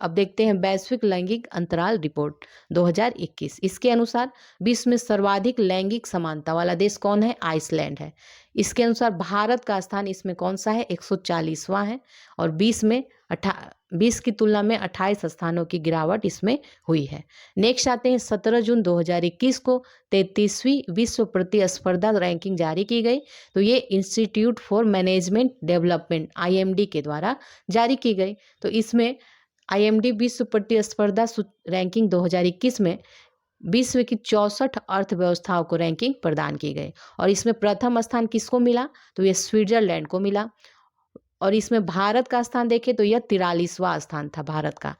अब देखते हैं वैश्विक लैंगिक अंतराल रिपोर्ट 2021। इसके अनुसार विश्व में सर्वाधिक लैंगिक समानता वाला देश कौन है? आइसलैंड है। इसके अनुसार भारत का स्थान इसमें कौन सा है? 140वां है। और 20 की तुलना में 28 स्थानों की गिरावट इसमें हुई है। नेक्स्ट आते हैं, 17 जून 2021 को 33वीं विश्व प्रतिस्पर्धा रैंकिंग जारी की गई। तो ये institute for management development IMD के द्वारा जारी की गई। तो इसमें IMD विश्व प्रतिस्पर्धा रैंकिंग 2021 में विश्व की 64 अर्थव्यवस्थाओं को रैंकिंग प्रदान की गई। और इसमें प्रथम स्थान किसको मिला? तो ये स्विट्जरलैंड को मिला। और इसमें भारत का स्थान देखें तो यह 43वां स्थान था भारत का।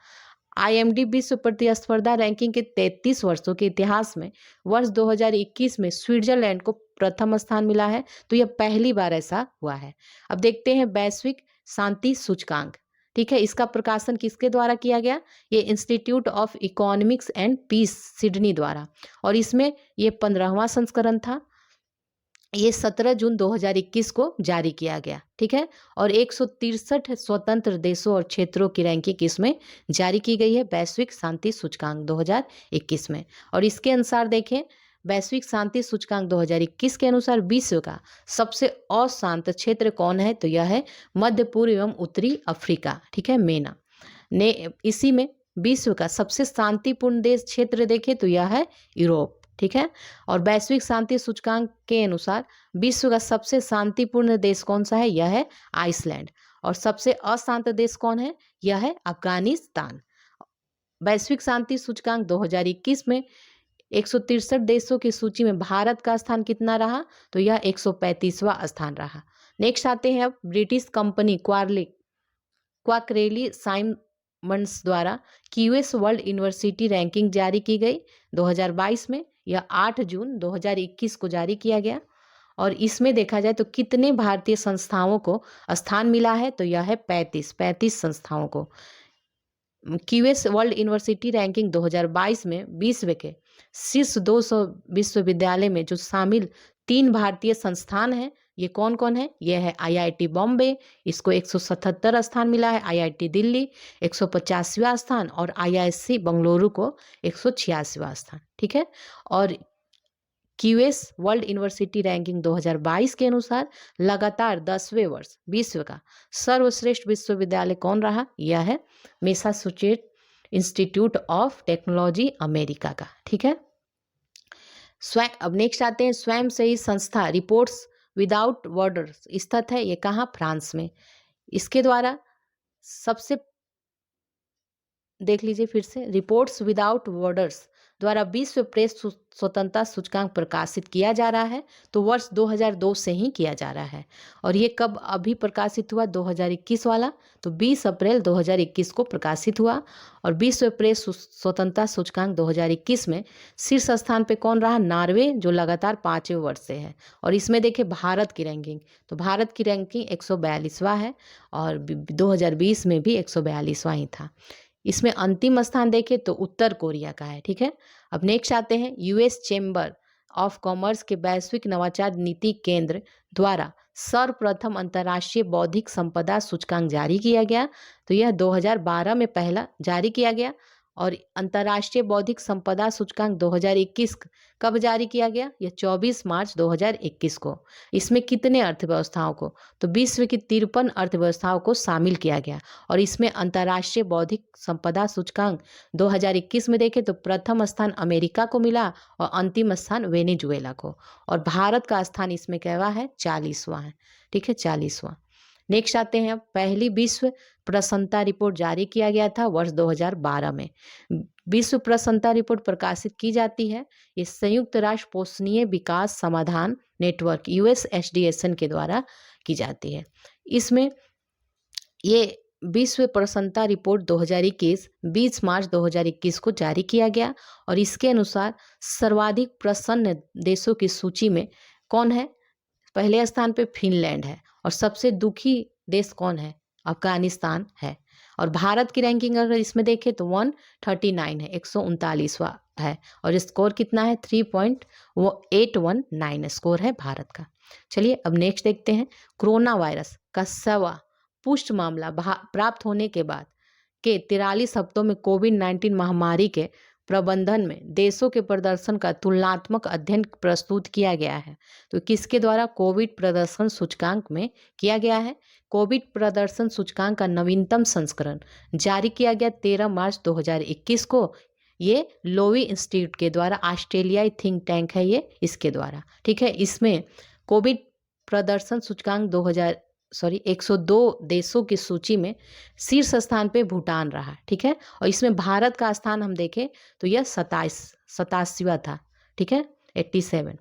IMD विश्व प्रतिस्पर्धा रैंकिंग के 33 वर्षों के इतिहास में वर्ष 2021 में स्विट्जरलैंड को प्रथम स्थान मिला है। तो यह पहली बार ऐसा हुआ है। अब देखते हैं वैश्विक शांति सूचकांक। ठीक है, इसका प्रकाशन किसके द्वारा किया गया? ये institute of economics and peace Sydney द्वारा। और इसमें ये 15वां संस्करण था। ये 17 जून 2021 को जारी किया गया। ठीक है, और 163 स्वतंत्र देशों और क्षेत्रों की रैंकिंग इसमें जारी की गई है वैश्विक शांति सूचकांक 2021 में। और इसके अनुसार देखें, वैश्विक शांति सूचकांक 2021 के अनुसार विश्व का सबसे अशांत क्षेत्र कौन है? तो यह है मध्य पूर्व एवं उत्तरी अफ्रीका। ठीक है, मेना ने इसी में विश्व का सबसे शांतिपूर्ण देश क्षेत्र देखें तो यह है यूरोप। ठीक है, और वैश्विक शांति सूचकांक के अनुसार विश्व का सबसे शांतिपूर्ण देश कौन सा है? यह है आइसलैंड। और सबसे अशांत देश कौन है? यह है अफगानिस्तान। वैश्विक शांति सूचकांक 2021 में 163 देशों की सूची में भारत का स्थान कितना रहा? तो यह 135वां स्थान रहा। नेक्स्ट आते हैं अब ब्रिटिश कंपनी क्वाकरेली साइमंड्स द्वारा QS वर्ल्ड यूनिवर्सिटी रैंकिंग जारी की गई 2022 में। यह 8 जून 2021 को जारी किया गया। और इसमें देखा जाए तो कितने भारतीय संस्थाओं को स्थान मिला है? तो यह है 35 संस्थाओं को। QS वर्ल्ड यूनिवर्सिटी रैंकिंग 2022 में विश्व के शीर्ष 200 विश्वविद्यालय में जो शामिल 3 भारतीय संस्थान हैं, ये कौन कौन है? ये है IIT बॉम्बे, इसको 177 स्थान मिला है। IIT दिल्ली 185वां स्थान और IISc बेंगलुरु को 186वां स्थान। ठीक है, और QS वर्ल्ड यूनिवर्सिटी रैंकिंग 2022 के अनुसार लगातार 10वें वर्ष विश्व का सर्वश्रेष्ठ विश्वविद्यालय कौन रहा? यह है Massachusetts institute of technology America का। ठीक है, अब नेक्स्ट आते हैं, स्वयं सही संस्था रिपोर्ट्स विदाउट बॉर्डर्स स्थित है। ये कहाँ? फ्रांस में। इसके द्वारा सबसे देख लीजिए फिर से, रिपोर्ट्स विदाउट बॉर्डर्स द्वारा विश्व प्रेस स्वतंत्रता सूचकांक प्रकाशित किया जा रहा है। तो वर्ष 2002 से ही किया जा रहा है। और ये कब अभी प्रकाशित हुआ? 2021 वाला। तो 20 अप्रैल 2021 को प्रकाशित हुआ। और विश्व प्रेस स्वतंत्रता सूचकांक 2021 में शीर्ष स्थान पे कौन रहा? नॉर्वे, जो लगातार 5वें वर्ष से है। और इसमें देखें भारत की रैंकिंग, तो भारत की रैंकिंग 142वां है और 2020 में भी 142वां ही था। इसमें अंतिम स्थान देखें तो उत्तर कोरिया का है। ठीक है, अब नेक्स्ट आते हैं, US चैम्बर ऑफ कॉमर्स के वैश्विक नवाचार नीति केंद्र द्वारा सर्वप्रथम अंतर्राष्ट्रीय बौद्धिक संपदा सूचकांक जारी किया गया। तो यह 2012 में पहला जारी किया गया। और अंतर्राष्ट्रीय बौद्धिक संपदा सूचकांक 2021 कब जारी किया गया? यह 24 मार्च 2021 को। इसमें कितने अर्थव्यवस्थाओं को? तो विश्व की 53 अर्थव्यवस्थाओं को शामिल किया गया। और इसमें अंतर्राष्ट्रीय बौद्धिक संपदा सूचकांक 2021 में देखें तो प्रथम स्थान अमेरिका को मिला और अंतिम स्थान वेनेजुएला को। और भारत का स्थान इसमें कहवा है? 40वां है। ठीक है, 40वां। नेक्स्ट आते हैं, पहली विश्व प्रसन्नता रिपोर्ट जारी किया गया था वर्ष 2012 में। विश्व प्रसन्नता रिपोर्ट प्रकाशित की जाती है, ये संयुक्त राष्ट्र पोषणीय विकास समाधान नेटवर्क USHDSN के द्वारा की जाती है। इसमें ये विश्व प्रसन्नता रिपोर्ट 2021 20 मार्च 2021 को जारी किया गया और इसके अनुसार सर्वाधिक प्रसन्न देशों की सूची में कौन है? पहले स्थान पे फिनलैंड है और सबसे दुखी देश कौन है? अफगानिस्तान है। और भारत की रैंकिंग अगर इसमें देखें तो 139 है, 139वां है और स्कोर कितना है? 3.819 स्कोर है भारत का। चलिए अब नेक्स्ट देखते हैं। कोरोना वायरस का 100वां पुष्ट मामला प्राप्त होने के बाद के 43 हफ्तों में कोविड-19 महामारी के प्रबंधन में देशों के प्रदर्शन का तुलनात्मक अध्ययन प्रस्तुत किया गया है। तो किसके द्वारा? कोविड प्रदर्शन सूचकांक में किया गया है। कोविड प्रदर्शन सूचकांक का नवीनतम संस्करण जारी किया गया 13 मार्च 2021 को। ये लोवी इंस्टीट्यूट के द्वारा, ऑस्ट्रेलियाई थिंक टैंक है ये, इसके द्वारा। ठीक है, इसमें कोविड प्रदर्शन सूचकांक 102 देशों की सूची में शीर्ष स्थान पे भूटान रहा। ठीक है, और इसमें भारत का स्थान हम देखें तो यह 87वां था। ठीक है, 87।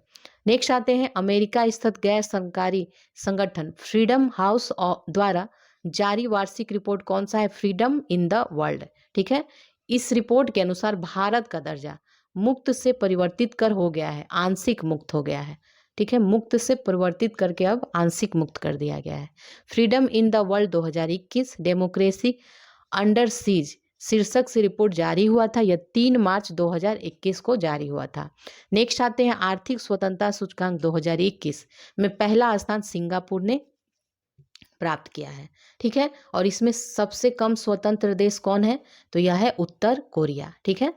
नेक्स्ट आते हैं, अमेरिका स्थित गैर सरकारी संगठन फ्रीडम हाउस द्वारा जारी वार्षिक रिपोर्ट कौन सा है? Freedom in the world. ठीक है, इस रिपोर्ट के अनुसार भारत का दर्जा मुक्त से परिवर्तित कर हो गया है, आंशिक मुक्त हो गया है। ठीक है, मुक्त से परिवर्तित करके अब आंशिक मुक्त कर दिया गया है। Freedom in the world 2021 democracy under seize शीर्षक से रिपोर्ट जारी हुआ था। यह 3 मार्च 2021 को जारी हुआ था। नेक्स्ट आते हैं, आर्थिक स्वतंत्रता सूचकांक 2021 में पहला स्थान सिंगापुर ने प्राप्त किया है। ठीक है, और इसमें सबसे कम स्वतंत्र देश कौन है? तो यह है उत्तर कोरिया। ठीक है,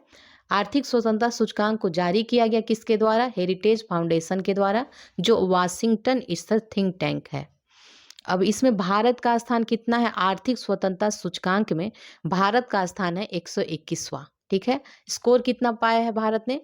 आर्थिक स्वतंत्रता सूचकांक को जारी किया गया किसके द्वारा? हेरिटेज फाउंडेशन के द्वारा, जो वाशिंगटन स्थित थिंक टैंक है। अब इसमें भारत का स्थान कितना है? आर्थिक स्वतंत्रता सूचकांक में भारत का स्थान है 121वां। ठीक है, स्कोर कितना पाया है भारत ने?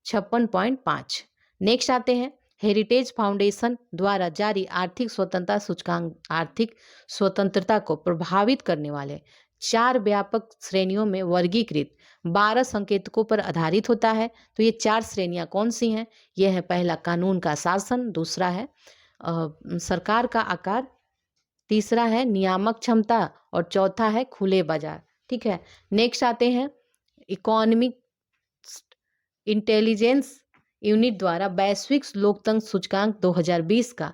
56.5। नेक्स्ट आते हैं, हेरिटेज फाउंडेशन द्वारा जारी आर्थिक स्वतंत्रता सूचकांक आर्थिक स्वतंत्रता को प्रभावित करने वाले 4 व्यापक श्रेणियों में वर्गीकृत 12 संकेतकों पर आधारित होता है। तो ये 4 श्रेणियां कौन सी हैं? ये है, पहला कानून का शासन, दूसरा है सरकार का आकार, तीसरा है नियामक क्षमता और चौथा है खुले बाजार। ठीक है, नेक्स्ट आते हैं, इकोनॉमिक इंटेलिजेंस यूनिट द्वारा वैश्विक लोकतंत्र सूचकांक 2020 का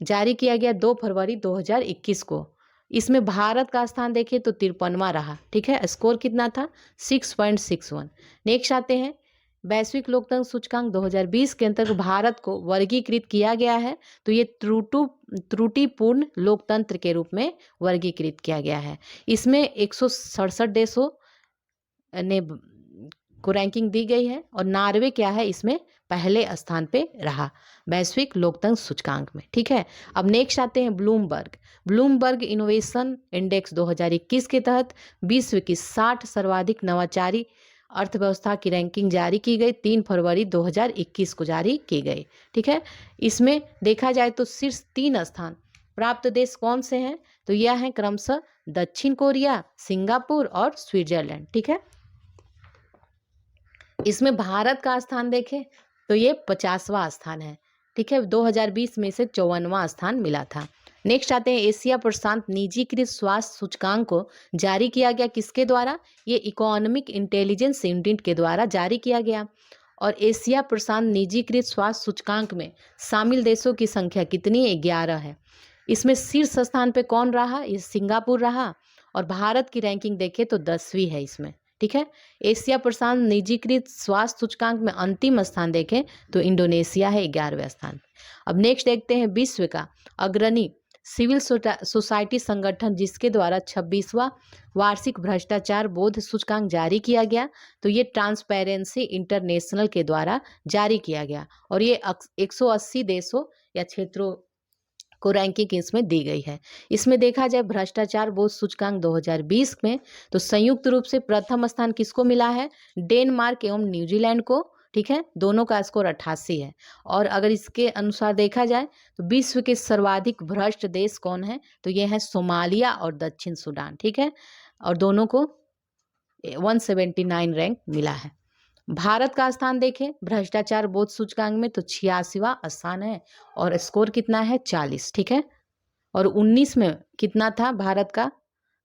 जारी किया गया 2 फरवरी 2021 को। इसमें भारत का स्थान देखें तो 53वां रहा। ठीक है, स्कोर कितना था? 6.61। नेक्स्ट आते हैं, वैश्विक लोकतंत्र सूचकांक 2020 के अंतर्गत भारत को वर्गीकृत किया गया है। तो ये त्रुटिपूर्ण लोकतंत्र के रूप में वर्गीकृत किया गया है। इसमें 167 देशों ने को रैंकिंग दी गई है और नॉर्वे क्या है? इसमें पहले स्थान पे रहा वैश्विक लोकतंत्र सूचकांक में। ठीक है, अब नेक्स्ट आते हैं, ब्लूमबर्ग इनोवेशन इंडेक्स 2021 के तहत विश्व की 60 सर्वाधिक नवाचारी अर्थव्यवस्था की रैंकिंग जारी की गई 3 फरवरी 2021 को जारी की गई। ठीक है, इसमें देखा जाए तो शीर्ष 3 स्थान प्राप्त देश कौन से हैं? तो यह है क्रमशः दक्षिण कोरिया, सिंगापुर और स्विट्जरलैंड। ठीक है, इसमें भारत का स्थान देखें तो ये 50वां स्थान है। ठीक है, 2020 में से 54वां स्थान मिला था। नेक्स्ट आते हैं, एशिया प्रशांत निजीकृत स्वास्थ्य सूचकांक को जारी किया गया किसके द्वारा? ये इकोनॉमिक इंटेलिजेंस यूनिट के द्वारा जारी किया गया। और एशिया प्रशांत निजीकृत स्वास्थ्य सूचकांक में शामिल देशों की संख्या कितनी है? 11 है। इसमें शीर्ष स्थान पे कौन रहा? ये सिंगापुर रहा। और भारत की रैंकिंग देखें तो 10वीं है इसमें। ठीक है, एशिया प्रशांत निजीकृत स्वास्थ्य सूचकांक में अंतिम स्थान देखें तो इंडोनेशिया है 11वें स्थान। अब नेक्स्ट देखते हैं, विश्व का अग्रणी सिविल सोसाइटी संगठन जिसके द्वारा 26वां वार्षिक भ्रष्टाचार बोध सूचकांक जारी किया गया। तो ये ट्रांसपेरेंसी इंटरनेशनल के द्वारा जारी किया गया और ये 180 देशों या क्षेत्रों को रैंकिंग इसमें दी गई है। इसमें देखा जाए भ्रष्टाचार बोध सूचकांक 2020 में तो संयुक्त रूप से प्रथम स्थान किसको मिला है? डेनमार्क एवं न्यूजीलैंड को। ठीक है, दोनों का स्कोर 88 है। और अगर इसके अनुसार देखा जाए तो विश्व के सर्वाधिक भ्रष्ट देश कौन है? तो ये है सोमालिया और दक्षिण सूडान। ठीक है, और दोनों को 179 रैंक मिला है। भारत का स्थान देखें भ्रष्टाचार बोध सूचकांक में तो 86वां स्थान है और स्कोर कितना है? 40। ठीक है, और 19 में कितना था भारत का?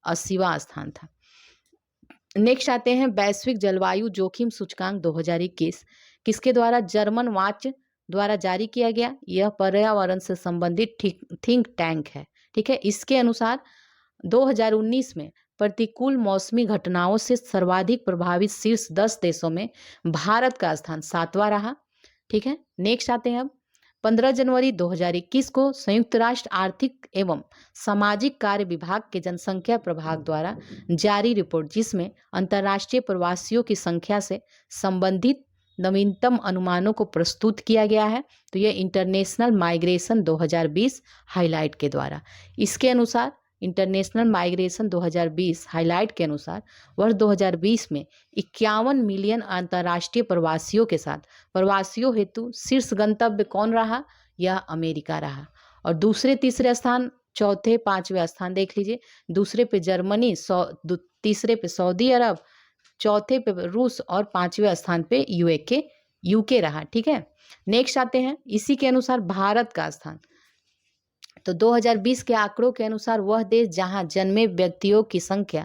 80वां स्थान था। नेक्स्ट आते हैं वैश्विक जलवायु जोखिम सूचकांक 2021 किसके द्वारा, जर्मन वाच द्वारा जारी किया गया। यह पर्यावरण से संबंधित थिंक टैंक है, ठीक है। इसके अनुसार 2019 में प्रतिकूल मौसमी घटनाओं से सर्वाधिक प्रभावित शीर्ष 10 देशों में भारत का स्थान 7वां रहा, ठीक है। नेक्स्ट आते हैं अब 15 जनवरी 2021 को संयुक्त राष्ट्र आर्थिक एवं सामाजिक कार्य विभाग के जनसंख्या प्रभाग द्वारा जारी रिपोर्ट, जिसमें अंतर्राष्ट्रीय प्रवासियों की संख्या से संबंधित नवीनतम अनुमानों को प्रस्तुत किया गया है। तो यह इंटरनेशनल माइग्रेशन 2020 हाईलाइट के द्वारा, इसके अनुसार इंटरनेशनल माइग्रेशन 2020 हाईलाइट के अनुसार वर्ष 2020 में 51 मिलियन अंतर्राष्ट्रीय प्रवासियों के साथ प्रवासियों हेतु शीर्ष गंतव्य कौन रहा, यह अमेरिका रहा। और दूसरे तीसरे स्थान, चौथे पांचवें स्थान देख लीजिए। दूसरे पे जर्मनी, तीसरे पे सऊदी अरब, चौथे पे रूस और पांचवें स्थान पे यूके रहा, ठीक है। नेक्स्ट आते हैं इसी के अनुसार भारत का स्थान। तो 2020 के आंकड़ों के अनुसार वह देश जहां जन्मे व्यक्तियों की संख्या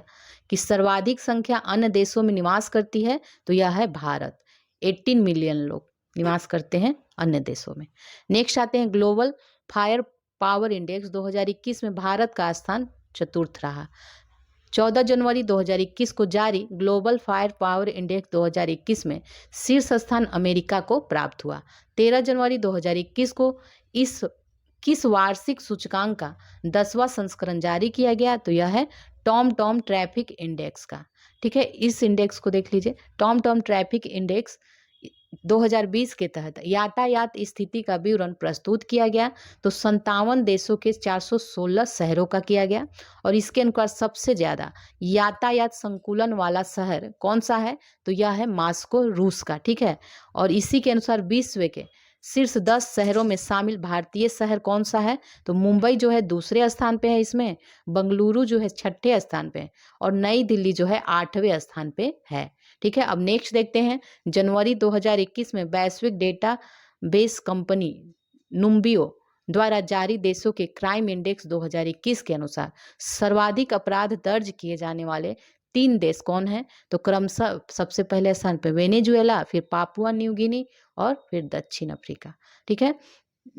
की सर्वाधिक संख्या अन्य देशों में निवास करती है, तो यह है भारत। 18 मिलियन लोग निवास करते हैं अन्य देशों में। नेक्स्ट आते हैं ग्लोबल फायर पावर इंडेक्स 2021 में भारत का स्थान चतुर्थ रहा। 14 जनवरी 2021 को जारी ग्लोबल फायर पावर इंडेक्स 2021 में शीर्ष स्थान अमेरिका को प्राप्त हुआ। 13 जनवरी 2021 को किस वार्षिक सूचकांक का 10वां संस्करण जारी किया गया, तो यह है टॉम ट्रैफिक इंडेक्स का, ठीक है। इस इंडेक्स को देख लीजिए, टॉम ट्रैफिक इंडेक्स 2020 के तहत यातायात स्थिति का विवरण प्रस्तुत किया गया। तो 57 देशों के 416 शहरों का किया गया और इसके अनुसार सबसे ज्यादा यातायात संकुलन वाला शहर कौन सा है, तो यह है मास्को, रूस का, ठीक है। और इसी के अनुसार विश्व के शीर्ष 10 शहरों में शामिल भारतीय शहर कौन सा है, तो मुंबई जो है दूसरे स्थान पे है इसमें, बेंगलुरु जो है छठे स्थान पे और नई दिल्ली जो है 8वें स्थान पे है, ठीक है। अब नेक्स्ट देखते हैं जनवरी 2021 में वैश्विक डेटा बेस कंपनी नुम्बियो द्वारा जारी देशों के क्राइम इंडेक्स 2021 के अनुसार सर्वाधिक अपराध दर्ज किए जाने वाले 3 देश कौन हैं, तो क्रमशः सबसे पहले स्थान पे वेनेजुएला, फिर पापुआ न्यू गिनी और फिर दक्षिण अफ्रीका, ठीक है।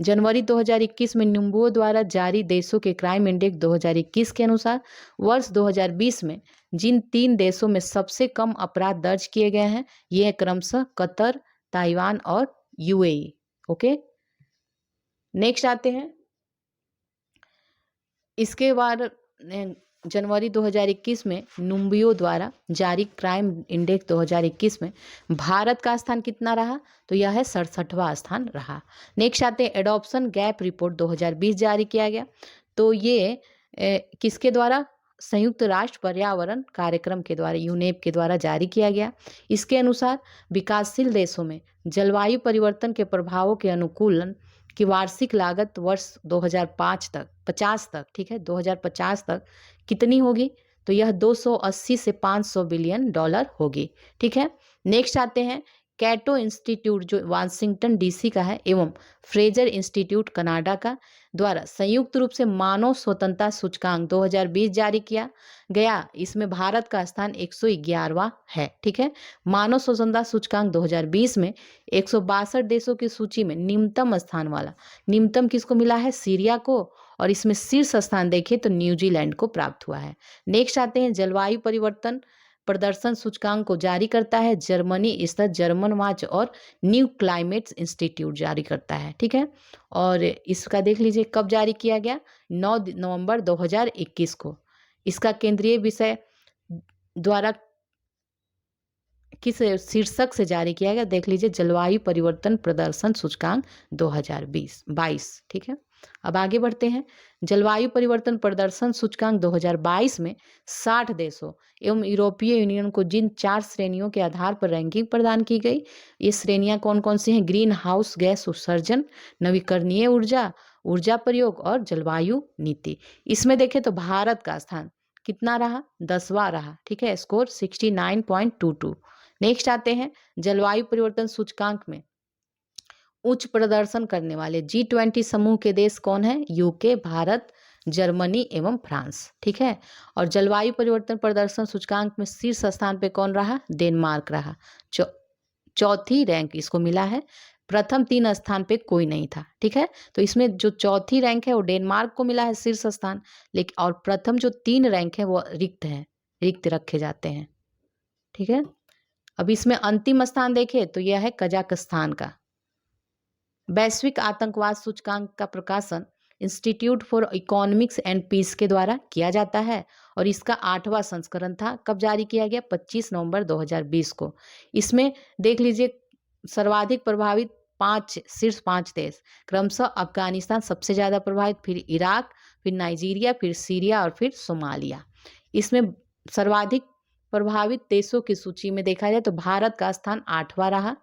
जनवरी 2021 में नुम्बियो द्वारा जारी देशों के क्राइम इंडेक्स 2021 के अनुसार वर्ष 2020 में जिन 3 देशों में सबसे कम अपराध दर्ज किए गए हैं, ये है क्रमशः कतर, ताइवान और यूएई, ओके। नेक्स्ट आते हैं इसके बाद जनवरी 2021 में नुम्बियो द्वारा जारी क्राइम इंडेक्स 2021 में भारत का स्थान कितना रहा, तो यह है 67वां स्थान रहा। नेक्स्ट आते हैं एडॉप्शन गैप रिपोर्ट 2020 जारी किया गया। तो ये किसके द्वारा, संयुक्त राष्ट्र पर्यावरण कार्यक्रम के द्वारा, यूनेप के द्वारा जारी किया गया। इसके अनुसार विकासशील देशों में जलवायु परिवर्तन के प्रभावों के अनुकूलन की वार्षिक लागत वर्ष 2050 तक, ठीक है, 2050 तक कितनी होगी, तो यह 280 से 500 बिलियन डॉलर होगी, ठीक है। नेक्स्ट आते हैं कैटो इंस्टीट्यूट जो वाशिंगटन डीसी का है एवं फ्रेजर इंस्टीट्यूट कनाडा का द्वारा संयुक्त रूप से मानव स्वतंत्रता सूचकांक 2020 जारी किया गया। इसमें भारत का स्थान 111वां है, ठीक है। मानव स्वतंत्रता सूचकांक 2020 में 162 देशों की सूची में निम्नतम स्थान वाला, निम्नतम किसको मिला है, सीरिया को, और इसमें शीर्ष स्थान देखें तो न्यूजीलैंड को प्राप्त हुआ है। नेक्स्ट आते हैं जलवायु परिवर्तन प्रदर्शन सूचकांक को जारी करता है जर्मनी स्थित जर्मन वाच और न्यू क्लाइमेट इंस्टीट्यूट जारी करता है, ठीक है। और इसका देख लीजिए कब जारी किया गया, 9 नवंबर 2021 को। इसका केंद्रीय विषय द्वारा किस शीर्षक से जारी किया गया, देख लीजिए जलवायु परिवर्तन प्रदर्शन सूचकांक 2022, ठीक है। अब आगे बढ़ते हैं जलवायु परिवर्तन प्रदर्शन सूचकांक 2022 में 60 देशों एवं यूरोपीय यूनियन को जिन 4 श्रेणियों के आधार पर रैंकिंग प्रदान की गई, ये श्रेणियां कौन कौन सी हैं, ग्रीन हाउस गैस उत्सर्जन, नवीकरणीय ऊर्जा, ऊर्जा प्रयोग और जलवायु नीति। इसमें देखें तो भारत का स्थान कितना रहा, 10वां रहा, ठीक है, स्कोर 69.22। नेक्स्ट आते हैं जलवायु परिवर्तन सूचकांक में उच्च प्रदर्शन करने वाले G20 समूह के देश कौन है, यूके, भारत, जर्मनी एवं फ्रांस। ठीक है, और जलवायु परिवर्तन प्रदर्शन सूचकांक में शीर्ष स्थान पे कौन रहा? डेनमार्क रहा। चौथी रैंक इसको मिला है। प्रथम 3 स्थान पे कोई नहीं था। ठीक है, तो इसमें जो चौथी रैंक है वो डेनमार्क को मिला है शीर्ष स्थान, लेकिन और प्रथम जो 3 रैंक है वो रिक्त है, रिक्त रखे जाते हैं। ठीक है, अब इसमें अंतिम स्थान देखें तो यह है कजाकिस्तान का। वैश्विक आतंकवाद सूचकांक का प्रकाशन institute for economics and peace के द्वारा किया जाता है और इसका 8वां संस्करण था। कब जारी किया गया? 25 नवंबर 2020 को। इसमें देख लीजिए सर्वाधिक प्रभावित शीर्ष 5 देश क्रमशः अफगानिस्तान सबसे ज़्यादा प्रभावित, फिर इराक, फिर नाइजीरिया, फिर सीरिया और फिर सोमालिया। इसमें सर्वाधिक प्रभावित देशों की सूची में देखा जाए तो भारत का स्थान 8वां रहा।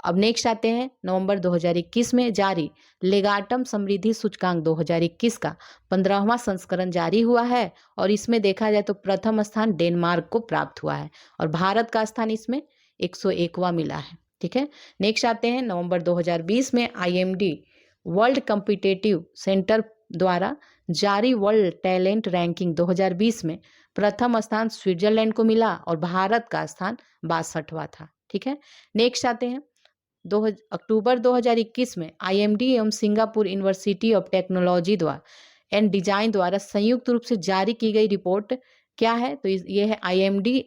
अब नेक्स्ट आते हैं नवंबर 2021 में जारी लेगाटम समृद्धि सूचकांक 2021 का 15वां संस्करण जारी हुआ है और इसमें देखा जाए तो प्रथम स्थान डेनमार्क को प्राप्त हुआ है और भारत का स्थान इसमें 101वां मिला है। ठीक है, नेक्स्ट आते हैं नवंबर 2020 में IMD वर्ल्ड कॉम्पिटिटिव सेंटर द्वारा जारी वर्ल्ड टैलेंट रैंकिंग 2020 में प्रथम स्थान स्विट्जरलैंड को मिला और भारत का स्थान 62वां था। ठीक है, नेक्स्ट आते हैं अक्टूबर 2021 में IMD एवं सिंगापुर यूनिवर्सिटी ऑफ टेक्नोलॉजी द्वारा एंड डिजाइन द्वारा संयुक्त रूप से जारी की गई रिपोर्ट क्या है? तो ये है IMD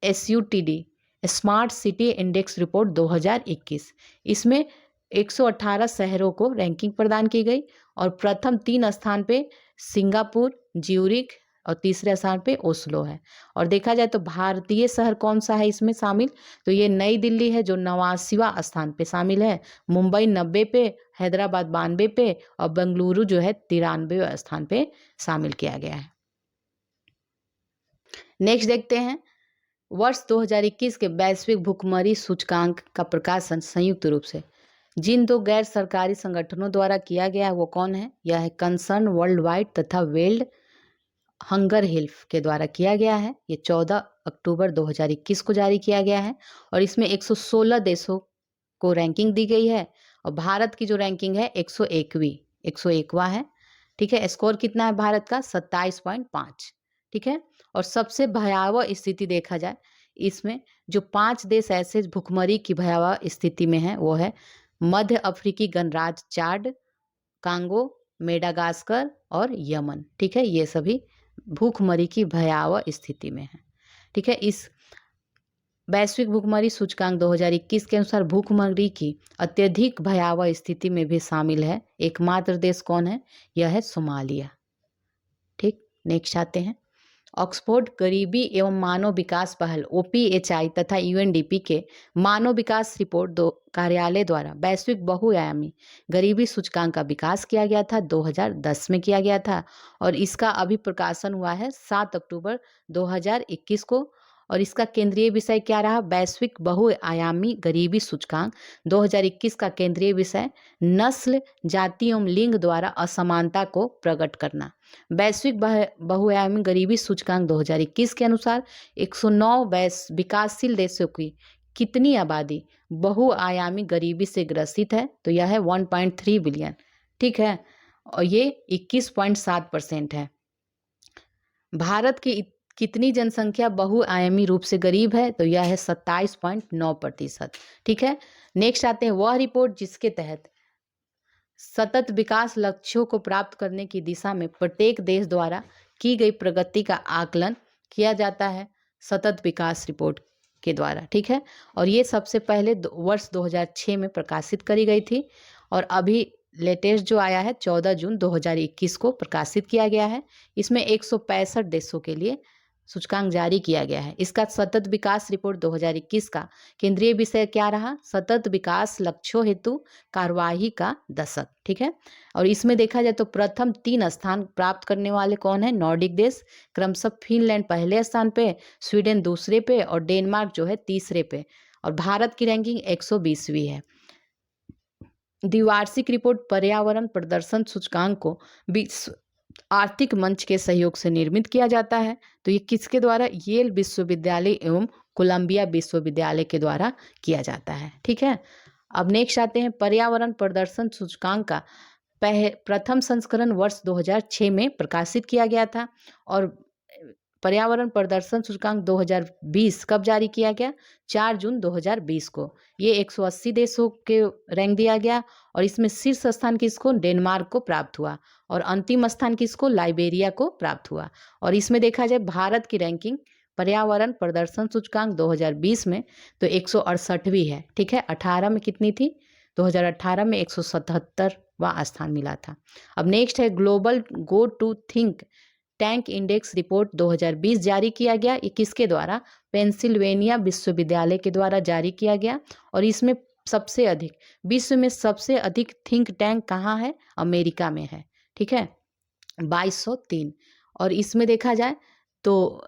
SUTD smart city index report 2021। इसमें 118 शहरों को रैंकिंग प्रदान की गई और प्रथम 3 स्थान पे सिंगापुर, ज्यूरिख और तीसरे स्थान पे ओस्लो है। और देखा जाए तो भारतीय शहर कौन सा है इसमें शामिल? तो ये नई दिल्ली है जो 89वां स्थान पे शामिल है, मुंबई 90 पे, हैदराबाद 92 पे और बेंगलुरु जो है 93वें स्थान पे शामिल किया गया है। नेक्स्ट देखते हैं वर्ष 2021 के वैश्विक भुखमरी सूचकांक का प्रकाशन संयुक्त रूप से जिन 2 गैर सरकारी संगठनों द्वारा किया गया है वो कौन है? यह है कंसर्न वर्ल्ड वाइड तथा वर्ल्ड हंगर हेल्प के द्वारा किया गया है। ये 14 अक्टूबर 2021 को जारी किया गया है और इसमें 116 देशों को रैंकिंग दी गई है और भारत की जो रैंकिंग है 101वां है। ठीक है, स्कोर कितना है भारत का? 27.5। ठीक है, और सबसे भयावह स्थिति देखा जाए इसमें जो 5 देश ऐसे भुखमरी की भयावह स्थिति में है वो है मध्य अफ्रीकी गणराज्य चाड, कांगो, मेडागास्कर और यमन। ठीक है, ये सभी भूखमरी की भयावह स्थिति में है। ठीक है, इस वैश्विक भूखमरी सूचकांक 2021 के अनुसार भूखमरी की अत्यधिक भयावह स्थिति में भी शामिल है एकमात्र देश कौन है? यह है सोमालिया। ठीक, नेक्स्ट आते हैं ऑक्सफोर्ड गरीबी एवं मानव विकास पहल OPHI तथा UNDP के मानव विकास रिपोर्ट 2 कार्यालय द्वारा वैश्विक बहुआयामी गरीबी सूचकांक का विकास किया गया था, 2010 में किया गया था और इसका अभी प्रकाशन हुआ है 7 अक्टूबर 2021 को और इसका केंद्रीय विषय क्या रहा? वैश्विक बहुआयामी गरीबी सूचकांक 2021 का केंद्रीय विषय नस्ल, जाति एवं लिंग द्वारा असमानता को प्रकट करना। वैश्विक बहुआयामी गरीबी सूचकांक 2021 के अनुसार 109 विकासशील देशों की कितनी आबादी बहुआयामी गरीबी से ग्रसित है? तो यह है 1.3 बिलियन। ठीक है, और ये 21.7% है। भारत की कितनी जनसंख्या बहुआयामी रूप से गरीब है? तो यह है 27.9%। ठीक है, नेक्स्ट आते हैं वह रिपोर्ट जिसके तहत सतत विकास लक्ष्यों को प्राप्त करने की दिशा में प्रत्येक देश द्वारा की गई प्रगति का आकलन किया जाता है सतत विकास रिपोर्ट के द्वारा। ठीक है, और ये सबसे पहले वर्ष 2006 में प्रकाशित करी गई थी और अभी लेटेस्ट जो आया है 14 जून 2021 को प्रकाशित किया गया है। इसमें 165 देशों के लिए सूचकांक जारी किया गया है। इसका सतत विकास रिपोर्ट 2021 का केंद्रीय विषय क्या रहा? सतत विकास लक्ष्यों हेतु कार्यवाही का दशक। ठीक है, और इसमें देखा जाए तो प्रथम 3 स्थान प्राप्त करने वाले कौन है? नॉर्डिक देश, क्रमशः फिनलैंड पहले स्थान पे, स्वीडन दूसरे पे और डेनमार्क जो है तीसरे पे और भारत की रैंकिंग 120वीं है। द्विवार्षिक रिपोर्ट पर्यावरण प्रदर्शन सूचकांक को विश्व आर्थिक मंच के सहयोग से निर्मित किया जाता है। तो ये किसके द्वारा? येल विश्वविद्यालय एवं कोलंबिया विश्वविद्यालय के द्वारा किया जाता है। ठीक है, अब नेक्स्ट आते हैं पर्यावरण प्रदर्शन सूचकांक का प्रथम संस्करण वर्ष 2006 में प्रकाशित किया गया था। और पर्यावरण प्रदर्शन सूचकांक 2020 कब जारी किया गया? 4 जून 2020 को। ये 180 देशों के रैंक दिया गया और इसमें शीर्ष स्थान किसको? डेनमार्क को प्राप्त हुआ और अंतिम स्थान किसको? लाइबेरिया को प्राप्त हुआ। और इसमें देखा जाए भारत की रैंकिंग पर्यावरण प्रदर्शन सूचकांक 2020 में तो 168वीं है। ठीक है, 18 में कितनी थी? 2018 में 177वां स्थान मिला था। अब नेक्स्ट है global go to think tank index report 2020 जारी किया गया। ये किसके द्वारा? पेंसिल्वेनिया विश्वविद्यालय के द्वारा जारी किया गया। और इसमें सबसे अधिक, विश्व में सबसे अधिक थिंक टैंक कहाँ है? अमेरिका में है। ठीक है, 2203। और इसमें देखा जाए तो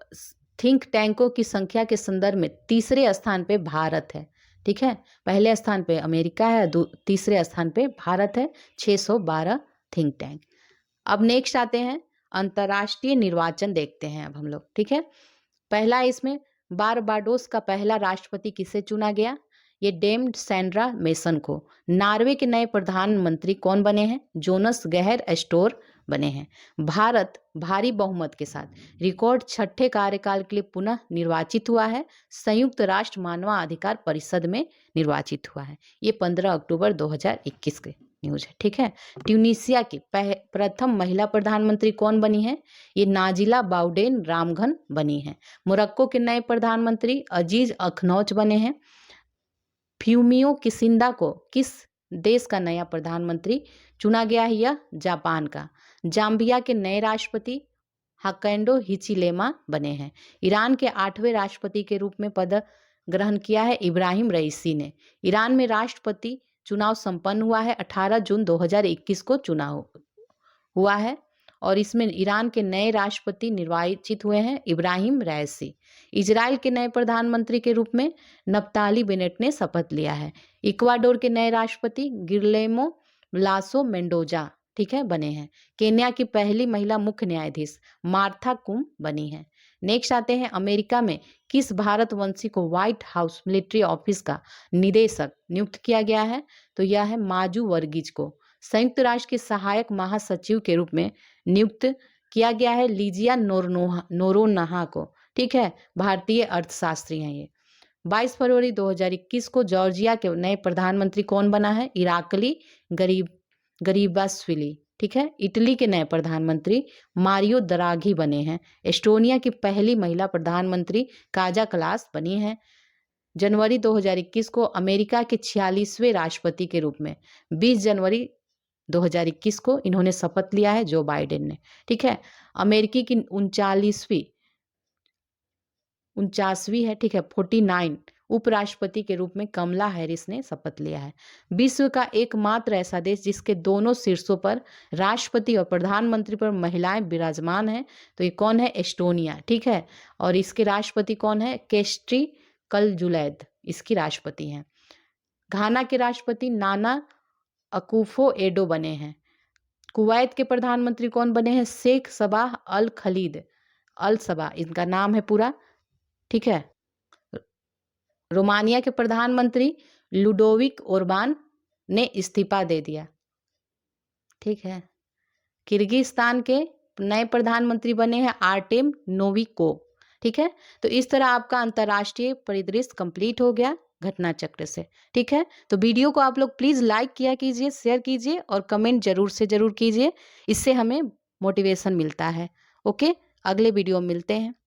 थिंक टैंकों की संख्या के संदर्भ में तीसरे स्थान पे भारत है। ठीक है, पहले स्थान पे अमेरिका है, तीसरे स्थान पे भारत है, 612 थिंक टैंक। अब नेक्स्ट आते हैं अंतर्राष्ट्रीय निर्वाचन देखते हैं अब हम लोग। ठीक है, पहला इसमें बारबाडोस का पहला राष्ट्रपति किसे चुना गया? ये डेम सैंड्रा मेसन को। नॉर्वे के नए प्रधानमंत्री कौन बने हैं? जोनस गहर स्टोर बने हैं। भारत भारी बहुमत के साथ रिकॉर्ड छठे कार्यकाल के लिए पुनः निर्वाचित हुआ है। संयुक्त राष्ट्र मानवाधिकार परिषद में निर्वाचित हुआ है। ये 15 अक्टूबर 2021 के न्यूज है। ठीक है, ट्यूनीशिया की प्रथम महिला प्रधानमंत्री कौन बनी है? ये नाजिला बाउडेन रामघन बनी है। मोरक्को के नए प्रधानमंत्री अजीज अखनौच बने हैं। फ्यूमियो किसिंदा को किस देश का नया प्रधानमंत्री चुना गया है? यह जापान का। जाम्बिया के नए राष्ट्रपति हकैंडो हिचिलेमा बने हैं। ईरान के 8वें राष्ट्रपति के रूप में पद ग्रहण किया है इब्राहिम रईसी ने। ईरान में राष्ट्रपति चुनाव संपन्न हुआ है, 18 जून 2021 को चुनाव हुआ है। और इसमें ईरान के नए राष्ट्रपति निर्वाचित हुए हैं इब्राहिम रईसी। इजराइल के नए प्रधानमंत्री के रूप में नफ्ताली बेनेट ने शपथ लिया है। इक्वाडोर के नए राष्ट्रपति गिर्लेमो लासो मेंडोजा, ठीक है, बने हैं। केन्या की पहली महिला मुख्य न्यायाधीश मार्था कुम बनी है। नेक्स्ट आते हैं अमेरिका में किस भारतवंशी को व्हाइट हाउस मिलिट्री ऑफिस का निदेशक नियुक्त किया गया है? तो यह है माजू वर्गीज को। संयुक्त राष्ट्र के सहायक महासचिव के रूप में नियुक्त किया गया है लीजिया नोरोन्हा को। ठीक है, भारतीय अर्थशास्त्री हैं ये। 22 फरवरी 2021 को जॉर्जिया के नए प्रधानमंत्री कौन बना है? इराकली गरीबाश्विली। ठीक है, इटली के नए प्रधानमंत्री मारियो द्राघी बने हैं। एस्टोनिया की पहली महिला प्रधानमंत्री काजा कलास बनी हैं। जनवरी 2021 को अमेरिका के 46वें राष्ट्रपति के रूप में 20 जनवरी 2021 को इन्होंने शपथ लिया है जो बाइडेन ने। ठीक है, अमेरिकी की 49वीं है, ठीक है, 49 उपराष्ट्रपति के रूप में कमला हैरिस ने शपथ लिया है। विश्व का एकमात्र ऐसा देश जिसके दोनों शीर्षों पर राष्ट्रपति और प्रधानमंत्री पर महिलाएं विराजमान हैं, तो ये कौन है? एस्टोनिया। ठीक है, और इसके राष्ट्रपति कौन है? केस्ट्री कलजुलैद इसकी राष्ट्रपति हैं। घाना के राष्ट्रपति नाना अकुफो एडो बने हैं। कुवैत के प्रधानमंत्री कौन बने हैं? शेख सबाह अल खलीद अल सबाह इनका नाम है पूरा। ठीक है, रोमानिया के प्रधानमंत्री लुडोविक ओरबान ने इस्तीफा दे दिया। ठीक है, किर्गिस्तान के नए प्रधानमंत्री बने हैं आर्टेम नोविको। ठीक है, तो इस तरह आपका अंतर्राष्ट्रीय परिदृश्य कंप्लीट हो गया घटना चक्र से। ठीक है, तो वीडियो को आप लोग प्लीज़ लाइक किया कीजिए, शेयर कीजिए और कमेंट जरूर से जरूर कीजिए। इससे हमें मोटिवेशन मिलता है। ओके, अगले वीडियो में मिलते हैं।